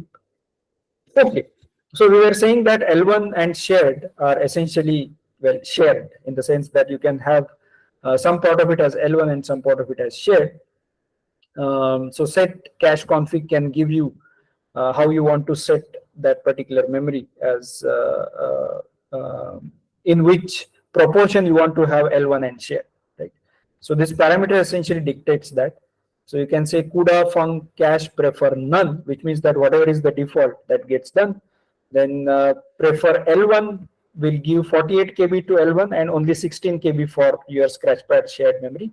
Okay, so we were saying that L1 and shared are essentially, well, shared in the sense that you can have some part of it as L1 and some part of it as shared. So set cache config can give you how you want to set that particular memory as in which proportion you want to have L1 and share. Right. So this parameter essentially dictates that. So you can say CUDA func cache prefer none, which means that whatever is the default that gets done. Then prefer L1 will give 48 KB to L1 and only 16 KB for your scratchpad shared memory.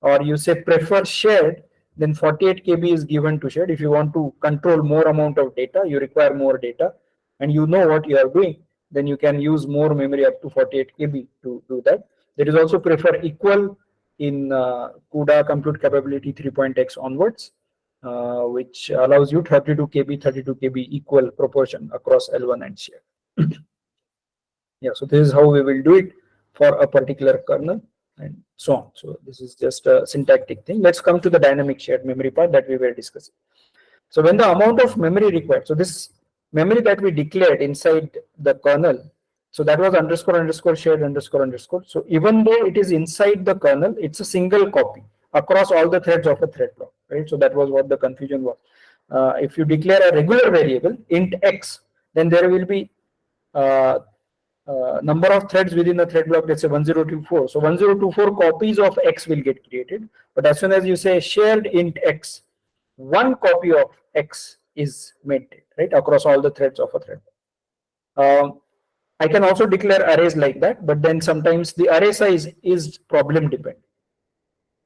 Or you say prefer shared, then 48 KB is given to shared. If you want to control more amount of data, you require more data, and you know what you are doing, then you can use more memory up to 48 KB to do that. There is also prefer equal in CUDA compute capability 3.x onwards, which allows you 32 KB, 32 KB equal proportion across L1 and share. Yeah, so this is how we will do it for a particular kernel and so on. So this is just a syntactic thing. Let's come to the dynamic shared memory part that we were discussing. So when the amount of memory required, so this memory that we declared inside the kernel, so that was underscore underscore shared underscore underscore. So even though it is inside the kernel, it's a single copy across all the threads of a thread block, right? So that was what the confusion was. If you declare a regular variable int x, then there will be number of threads within the thread block, let's say 1024. So 1024 copies of x will get created. But as soon as you say shared int x, one copy of x is maintained, right, across all the threads of a thread. I can also declare arrays like that, but then sometimes the array size is problem dependent.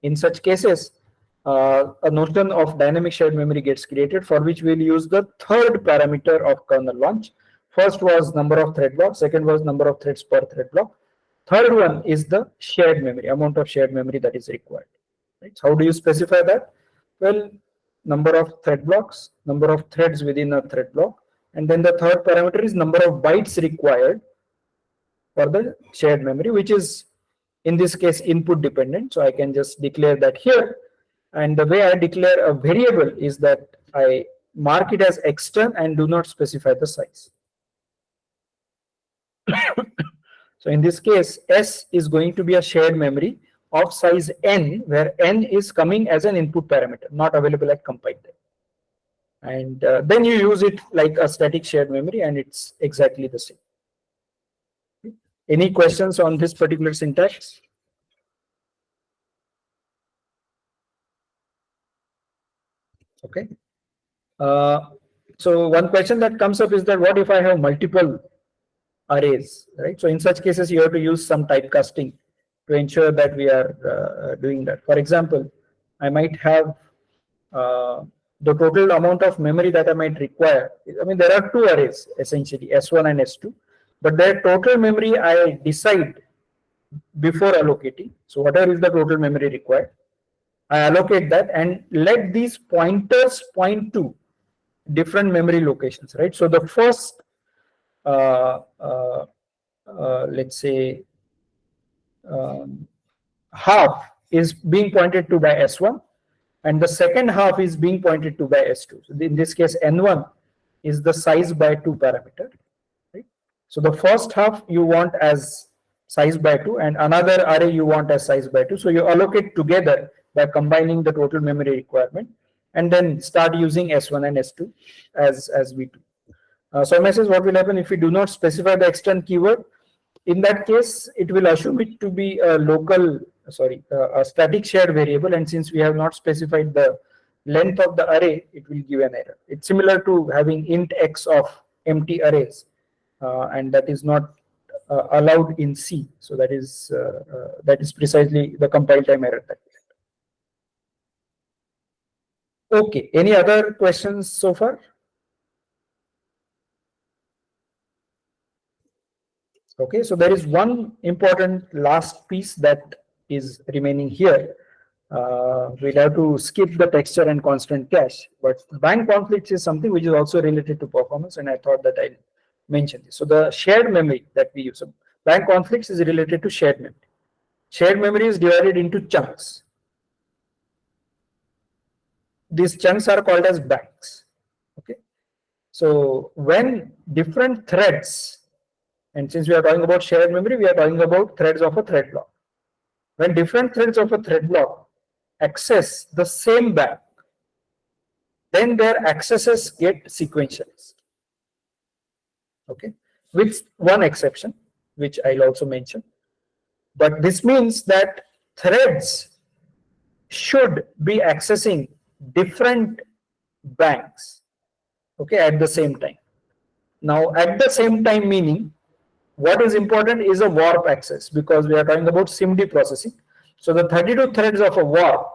In such cases, a notion of dynamic shared memory gets created, for which we'll use the third parameter of kernel launch. First was number of thread blocks, second was number of threads per thread block. Third one is the shared memory, amount of shared memory that is required. Right? So how do you specify that? Well, number of thread blocks, number of threads within a thread block, and then the third parameter is number of bytes required for the shared memory, which is in this case input dependent. So I can just declare that here. And the way I declare a variable is that I mark it as extern and do not specify the size. So in this case, S is going to be a shared memory of size n, where n is coming as an input parameter, not available at compile time. And then you use it like a static shared memory, and it's exactly the same. Any questions on this particular syntax? Okay. So one question that comes up is that what if I have multiple arrays, right? So in such cases, you have to use some typecasting to ensure that we are doing that. For example, I might have the total amount of memory that I might require. I mean, there are two arrays essentially, S1 and S2, but their total memory I decide before allocating. So whatever is the total memory required, I allocate that and let these pointers point to different memory locations, right? So the first, let's say, half is being pointed to by S1, and the second half is being pointed to by S2. So in this case, N1 is the size by 2 parameter, right? So the first half you want as size by 2, and another array you want as size by 2. So you allocate together by combining the total memory requirement, and then start using S1 and S2 as we do. So message, what will happen if we do not specify the extern keyword? in that case, it will assume it to be a a static shared variable, and since we have not specified the length of the array, it will give an error. It's similar to having int x of empty arrays, and that is not allowed in C. So that is precisely the compile time error that we had. Okay, any other questions so far? Okay, so there is one important last piece that is remaining here. We'll have to skip the texture and constant cache, but bank conflicts is something which is also related to performance, and I thought that I'll mention this. So the shared memory that we use, so bank conflicts is related to shared memory. Shared memory is divided into chunks. These chunks are called as banks. Okay, so when different threads, and since we are talking about shared memory, we are talking about threads of a thread block. When different threads of a thread block access the same bank, then their accesses get sequentialized. Okay, with one exception, which I'll also mention. But this means that threads should be accessing different banks, okay, at the same time. Now, at the same time meaning, what is important is a warp access, because we are talking about SIMD processing. So the 32 threads of a warp,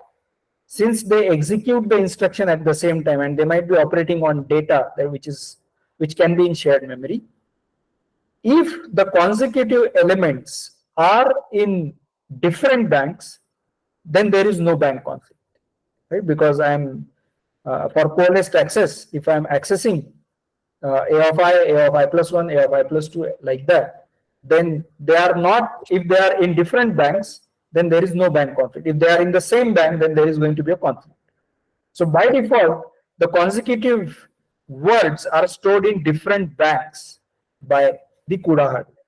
since they execute the instruction at the same time, and they might be operating on data which can be in shared memory, if the consecutive elements are in different banks, then there is no bank conflict, right? Because I'm for coalesced access, if I'm accessing a of I plus 1, a of I plus 2, like that, then they are not, if they are in different banks, then there is no bank conflict. If they are in the same bank, then there is going to be a conflict. So by default, the consecutive words are stored in different banks by the CUDA hardware,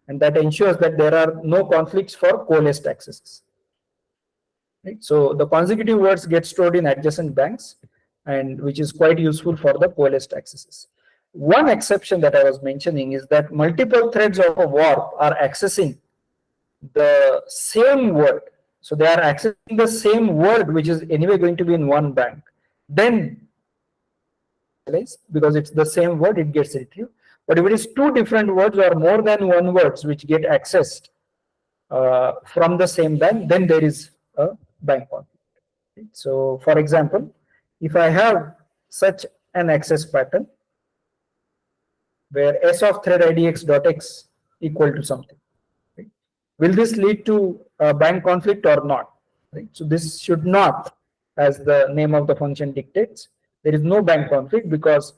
and that ensures that there are no conflicts for coalesced accesses. Right? So the consecutive words get stored in adjacent banks, and which is quite useful for the coalesced accesses. One exception that I was mentioning is that multiple threads of a warp are accessing the same word. So they are accessing the same word, which is anyway going to be in one bank. Then, because it's the same word, it gets retrieved. But if it is two different words or more than one words which get accessed from the same bank, then there is a bank conflict. Right? So, for example, if I have such an access pattern where s of thread idx dot x equal to something, right? Will this lead to a bank conflict or not? Right? So this should not, as the name of the function dictates. There is no bank conflict because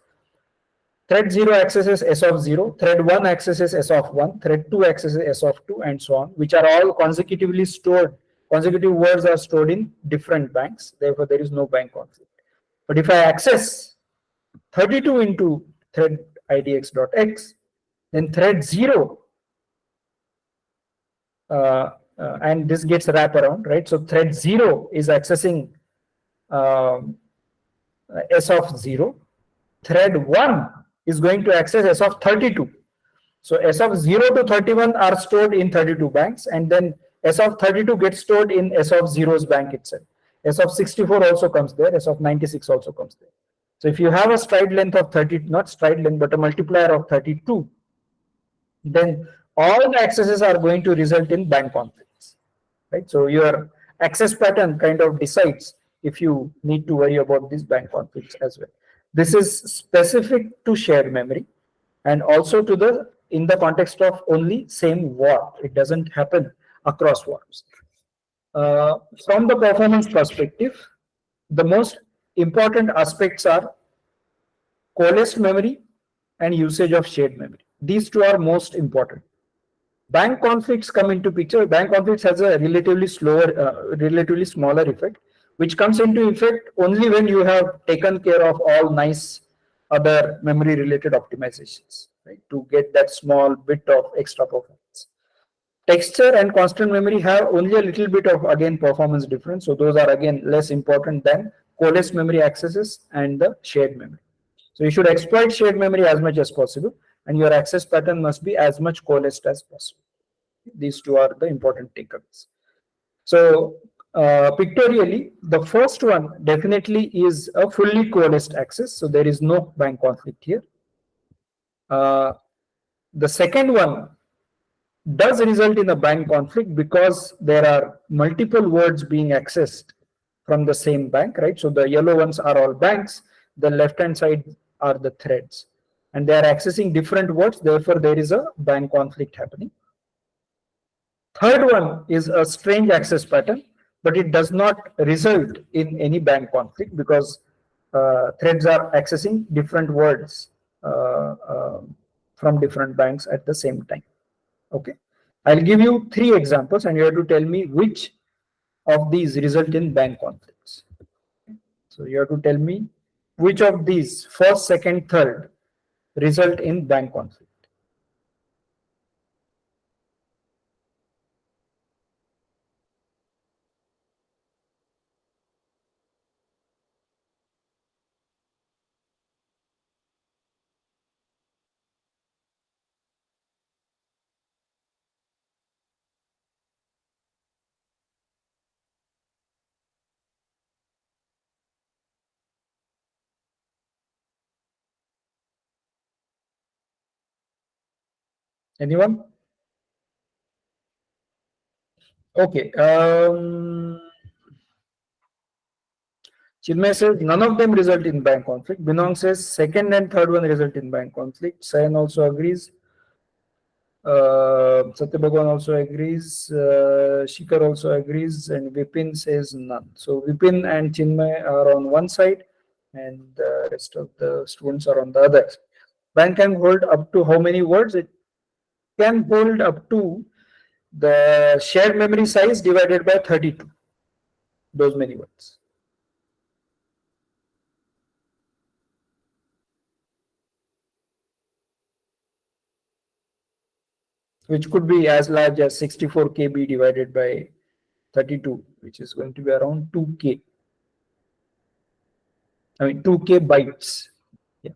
thread 0 accesses s of 0, thread 1 accesses s of 1, thread 2 accesses s of 2, and so on, which are all consecutively stored. Consecutive words are stored in different banks. Therefore, there is no bank conflict. But if I access 32 into thread idx.x, then thread 0, and this gets wrapped around, right? So thread 0 is accessing s of 0. Thread 1 is going to access s of 32. So s of 0 to 31 are stored in 32 banks, and then s of 32 gets stored in s of 0's bank itself. S of 64 also comes there, s of 96 also comes there. So if you have a stride length of 30, not stride length, but a multiplier of 32, then all the accesses are going to result in bank conflicts, right? So your access pattern kind of decides if you need to worry about these bank conflicts as well. This is specific to shared memory and also to the, in the context of only same warp. It doesn't happen across warps. From the performance perspective, the most important aspects are coalesced memory and usage of shared memory. These two are most important. Bank conflicts come into picture. Bank conflicts has a relatively smaller effect, which comes into effect only when you have taken care of all nice other memory related optimizations, right, to get that small bit of extra performance. Texture and constant memory have only a little bit of, again, performance difference. So those are again less important than coalesced memory accesses and the shared memory. So you should exploit shared memory as much as possible, and your access pattern must be as much coalesced as possible. These two are the important takeaways. So pictorially, the first one definitely is a fully coalesced access. So there is no bank conflict here. The second one does result in a bank conflict because there are multiple words being accessed from the same bank, right? So the yellow ones are all banks, the left hand side are the threads, and they are accessing different words, therefore there is a bank conflict happening. Third one is a strange access pattern, but it does not result in any bank conflict because threads are accessing different words from different banks at the same time. Okay, I'll give you 3 examples and you have to tell me which of these result in bank conflicts. So you have to tell me which of these, first, second, third, result in bank conflict. Anyone? Okay. Chinmay says none of them result in bank conflict. Binong says second and third one result in bank conflict. Sayan also agrees. Satya Bhagwan also agrees. Shikhar also agrees, and Vipin says none. So Vipin and Chinmay are on one side, and the rest of the students are on the other. Bank can hold up to how many words? It can hold up to the shared memory size divided by 32. Those many words. Which could be as large as 64 KB divided by 32, which is going to be around 2K. I mean 2K bytes. Yeah.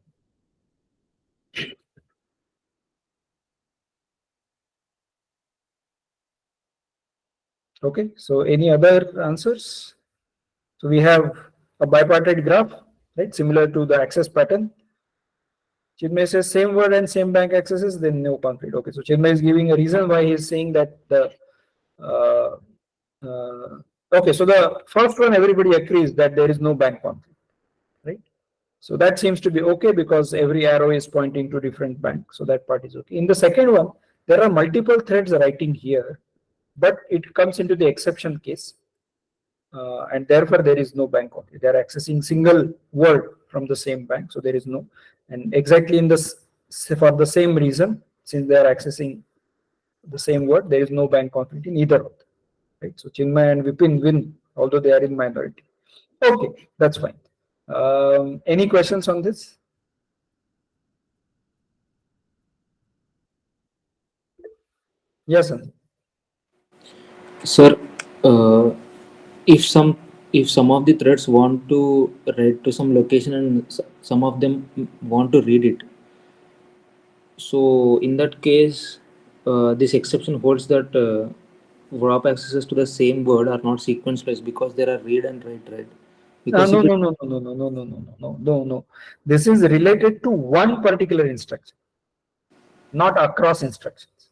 Okay, so any other answers? So we have a bipartite graph, right, similar to the access pattern. Chinmay says same word and same bank accesses, then no conflict. Okay, so Chinmay is giving a reason why he is saying that the okay, so the first one everybody agrees that there is no bank conflict, right? So that seems to be okay because every arrow is pointing to different bank, so that part is okay. In the second one, there are multiple threads writing here, but it comes into the exception case. And therefore there is no bank conflict. They are accessing single word from the same bank, so there is no. And exactly in this, for the same reason, since they are accessing the same word, there is no bank conflict in either of them. Right? So Chinmay and Vipin win, although they are in minority. Okay, that's fine. Any questions on this? Yes, Sandeep. Sir, uh, if some of the threads want to write to some location and some of them want to read it, so in that case, this exception holds that warp accesses to the same word are not sequence based because there are read and write, right? Because No, no, no, no, no, no, no, no, no, no, no, no. This is related to one particular instruction, not across instructions.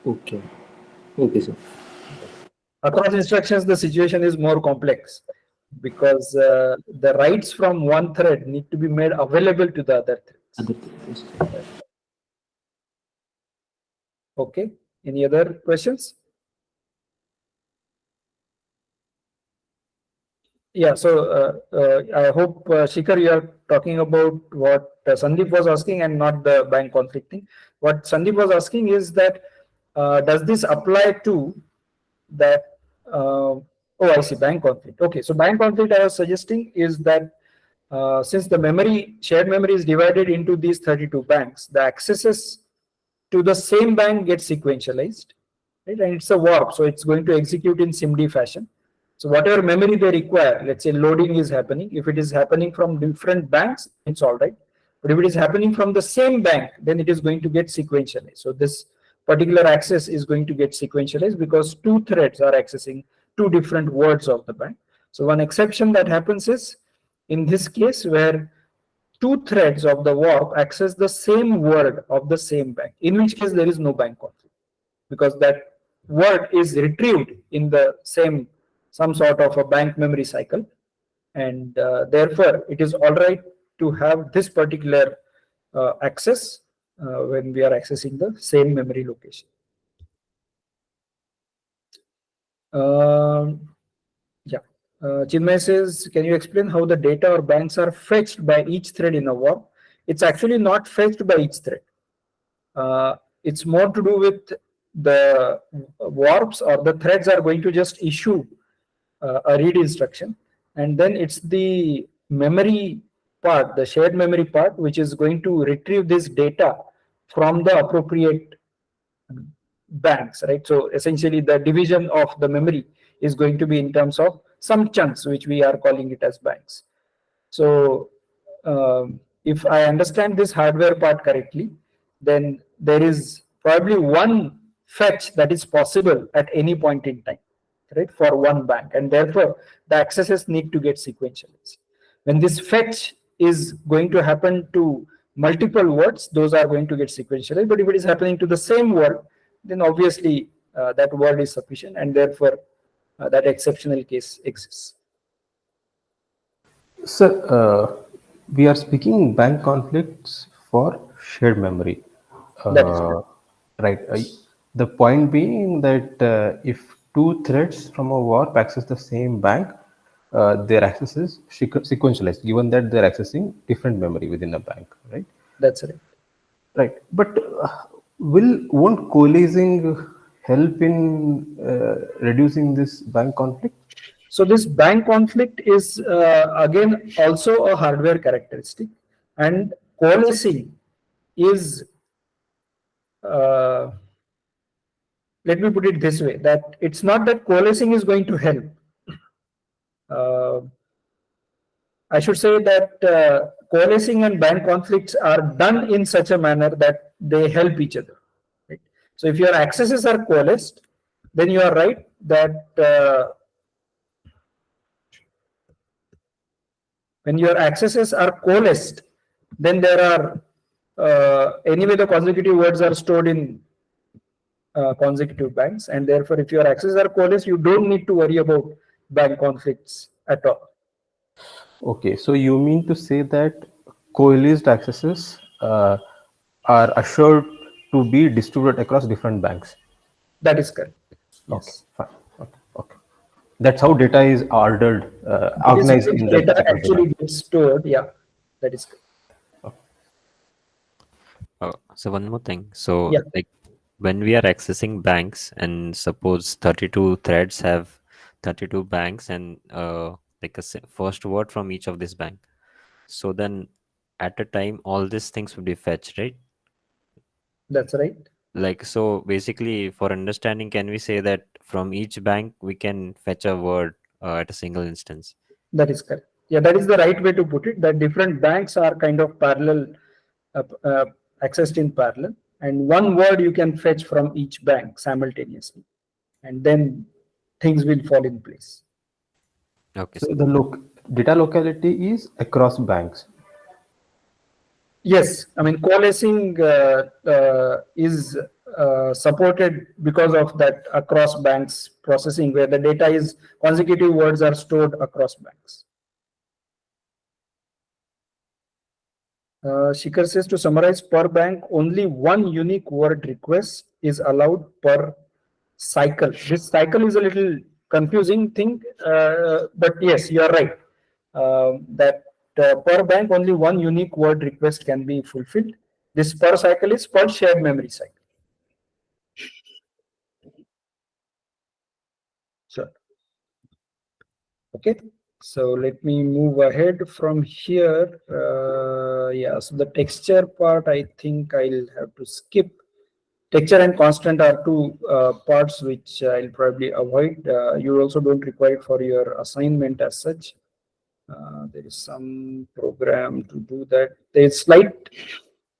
okay, okay, sir. Across instructions, the situation is more complex because the writes from one thread need to be made available to the other threads. Other things. Okay. Any other questions? Yeah. So I hope Shikhar, you are talking about what Sandeep was asking and not the bank conflict thing. What Sandeep was asking is that does this apply to that? Oh, I see, bank conflict. Okay. So bank conflict I was suggesting is that since the memory, shared memory is divided into these 32 banks, the accesses to the same bank get sequentialized, right? And it's a warp, so it's going to execute in SIMD fashion. So whatever memory they require, let's say loading is happening. If it is happening from different banks, it's all right. But if it is happening from the same bank, then it is going to get sequentialized. So this particular access is going to get sequentialized because two threads are accessing two different words of the bank. So one exception that happens is in this case where two threads of the warp access the same word of the same bank, in which case there is no bank conflict because that word is retrieved in the same some sort of a bank memory cycle, and therefore it is all right to have this particular access when we are accessing the same memory location. Yeah. Chinmay says, can you explain how the data or banks are fetched by each thread in a warp? It's actually not fetched by each thread. It's more to do with the warps, or the threads are going to just issue a read instruction, and then it's the memory part, the shared memory part, which is going to retrieve this data from the appropriate banks, right? So essentially the division of the memory is going to be in terms of some chunks, which we are calling it as banks. So if I understand this hardware part correctly, then there is probably one fetch that is possible at any point in time, right, for one bank, and therefore the accesses need to get sequentialized. When this fetch is going to happen to multiple words, those are going to get sequentialized, but if it is happening to the same word, then obviously that word is sufficient, and therefore that exceptional case exists. Sir, we are speaking bank conflicts for shared memory. That is correct. Right. The point being that if two threads from a warp access the same bank, their access is sequentialized, given that they're accessing different memory within a bank, right? That's right. Right. But won't coalescing help in reducing this bank conflict? So this bank conflict is again also a hardware characteristic, and coalescing is, let me put it this way, that it's not that coalescing is going to help. I should say that coalescing and bank conflicts are done in such a manner that they help each other. Right? So if your accesses are coalesced, then you are right that when your accesses are coalesced, then there are anyway the consecutive words are stored in consecutive banks, and therefore if your accesses are coalesced, you don't need to worry about bank conflicts at all. Okay, so you mean to say that coalesced accesses are assured to be distributed across different banks? That is correct. Okay, Yes. fine. Okay. That's how data is ordered, That is organized which in the data sequential actually bank. gets stored. Yeah, that is correct. So one more thing. So Yeah. like when we are accessing banks, and suppose 32 threads have 32 banks, and like first word from each of this bank. So then at a time, all these things will be fetched, right? That's right. Like, so basically for understanding, can we say that from each bank we can fetch a word at a single instance? That is correct. Yeah, that is the right way to put it. That different banks are kind of parallel, accessed in parallel, and one word you can fetch from each bank simultaneously, and then things will fall in place. Okay, So sir. the data locality is across banks. Yes, I mean coalescing is supported because of that across banks processing, where the data is consecutive words are stored across banks. Shikhar says, to summarize, per bank only one unique word request is allowed per cycle. This cycle is a little confusing thing, but yes, you are right. That per bank only one unique word request can be fulfilled. This per cycle is per shared memory cycle. Sure. Okay. So let me move ahead from here. Yeah, so the texture part, I think I'll have to skip. Texture and constant are two parts which I'll probably avoid. You also don't require it for your assignment as such. There is some program to do that. There's slight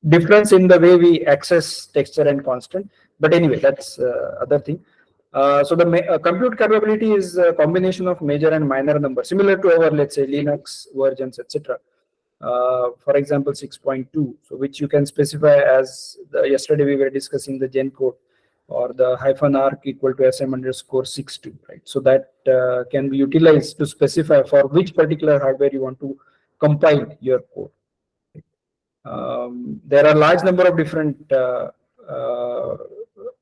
difference in the way we access texture and constant. But anyway, that's other thing. So the compute capability is a combination of major and minor numbers, similar to our, let's say, Linux versions, etc. For example, 6.2, so which you can specify as yesterday we were discussing the gen code, or the -arc equal to sm_62, right? So that can be utilized to specify for which particular hardware you want to compile your code. There are large number of different,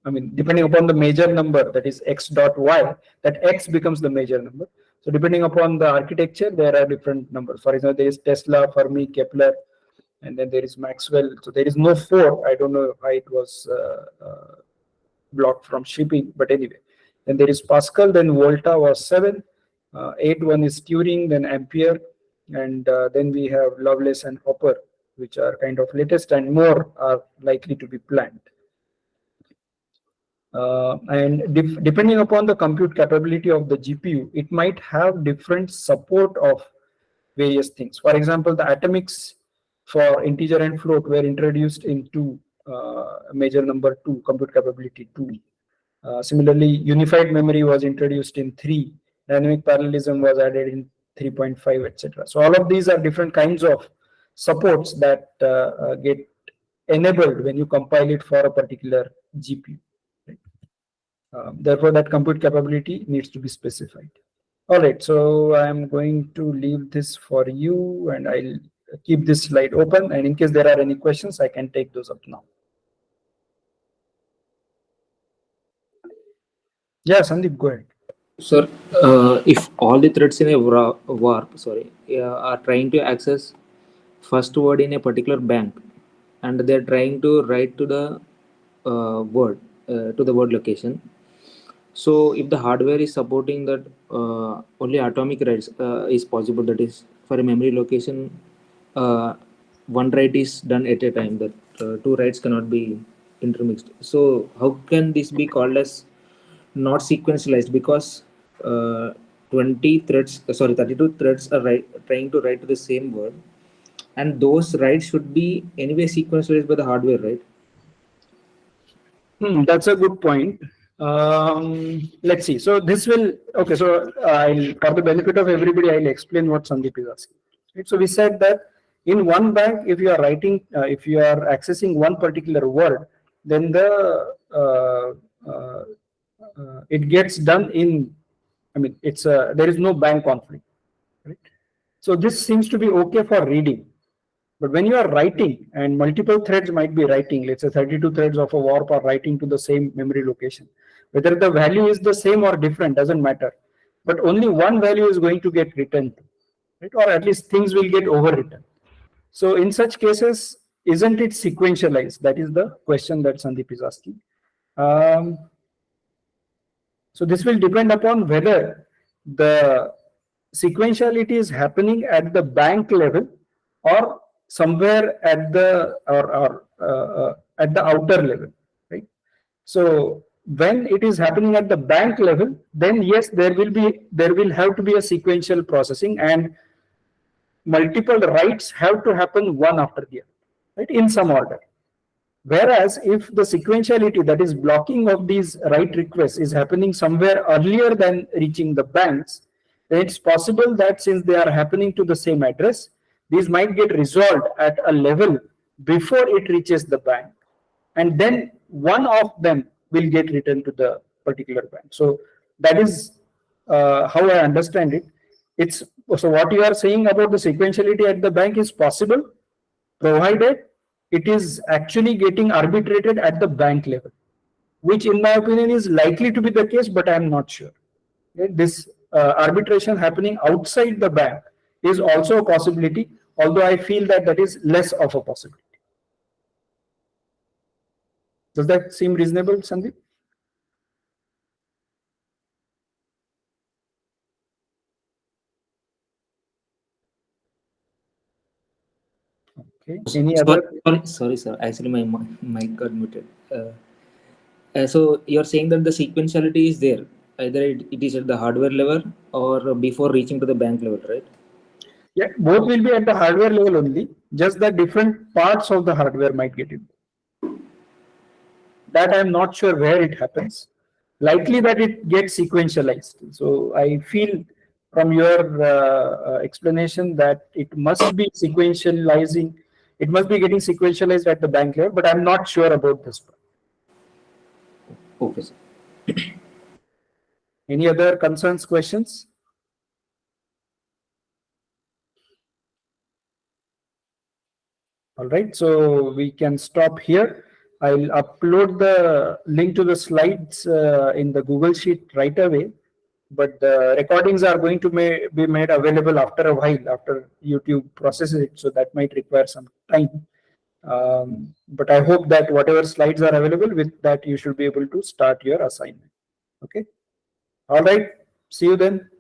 I mean, depending upon the major number, that is x dot y, that x becomes the major number. So depending upon the architecture, there are different numbers. For example, there is Tesla, Fermi, Kepler, and then there is Maxwell. So there is no 4. I don't know why it was blocked from shipping, but anyway. Then there is Pascal, then Volta was 7. 8 one is Turing, then Ampere, and then we have Lovelace and Hopper, which are kind of latest, and more are likely to be planned. And depending upon the compute capability of the GPU, it might have different support of various things. For example, the atomics for integer and float were introduced into major number 2, compute capability 2. Similarly, unified memory was introduced in 3, dynamic parallelism was added in 3.5, etc. So all of these are different kinds of supports that get enabled when you compile it for a particular GPU. Right? Therefore, that compute capability needs to be specified. All right, so I'm going to leave this for you, and I'll keep this slide open, and in case there are any questions, I can take those up now. Yeah, Sandeep, go ahead. Sir, if all the threads in a warp, are trying to access first word in a particular bank, and they're trying to write to the word location. So if the hardware is supporting that only atomic writes is possible, that is for a memory location, one write is done at a time, that two writes cannot be intermixed. So how can this be called as not sequentialized? Because 32 threads are trying to write to the same word, and those writes should be anyway sequentialized by the hardware, right? That's a good point. Let's see. So this will, okay, so for the benefit of everybody, I'll explain what Sandeep is asking. Right? So we said that in one bank, if you are writing, if you are accessing one particular word, then it gets done in, I mean, there is no bank conflict. Right? So this seems to be okay for reading. But when you are writing, and multiple threads might be writing, let's say 32 threads of a warp are writing to the same memory location, whether the value is the same or different doesn't matter, but only one value is going to get written, right? Or at least things will get overwritten. So in such cases, isn't it sequentialized? That is the question that Sandeep is asking. So this will depend upon whether the sequentiality is happening at the bank level or somewhere at the at the outer level, right? So when it is happening at the bank level, then yes, there will have to be a sequential processing, and multiple writes have to happen one after the other, right, in some order. Whereas if the sequentiality, that is blocking of these write requests, is happening somewhere earlier than reaching the banks, then it's possible that since they are happening to the same address, these might get resolved at a level before it reaches the bank, and then one of them will get written to the particular bank. So that is how I understand it. So what you are saying about the sequentiality at the bank is possible, provided it is actually getting arbitrated at the bank level, which in my opinion is likely to be the case, but I am not sure. Okay? This arbitration happening outside the bank is also a possibility, although I feel that that is less of a possibility. Does that seem reasonable, Sandeep? Okay. Any other? Sorry, sir. Actually, my mic got muted. So you're saying that the sequentiality is there, either it is at the hardware level or before reaching to the bank level, right? Yeah, both will be at the hardware level only, just that different parts of the hardware might get it. That I'm not sure where it happens. Likely that it gets sequentialized. So I feel from your explanation that it must be sequentializing. It must be getting sequentialized at the bank level, but I'm not sure about this part. Okay, sir. Any other concerns, questions? All right, so we can stop here. I'll upload the link to the slides in the Google Sheet right away, but the recordings are going to be made available after a while, after YouTube processes it, so that might require some time. But I hope that whatever slides are available, with that you should be able to start your assignment. Okay. All right. See you then.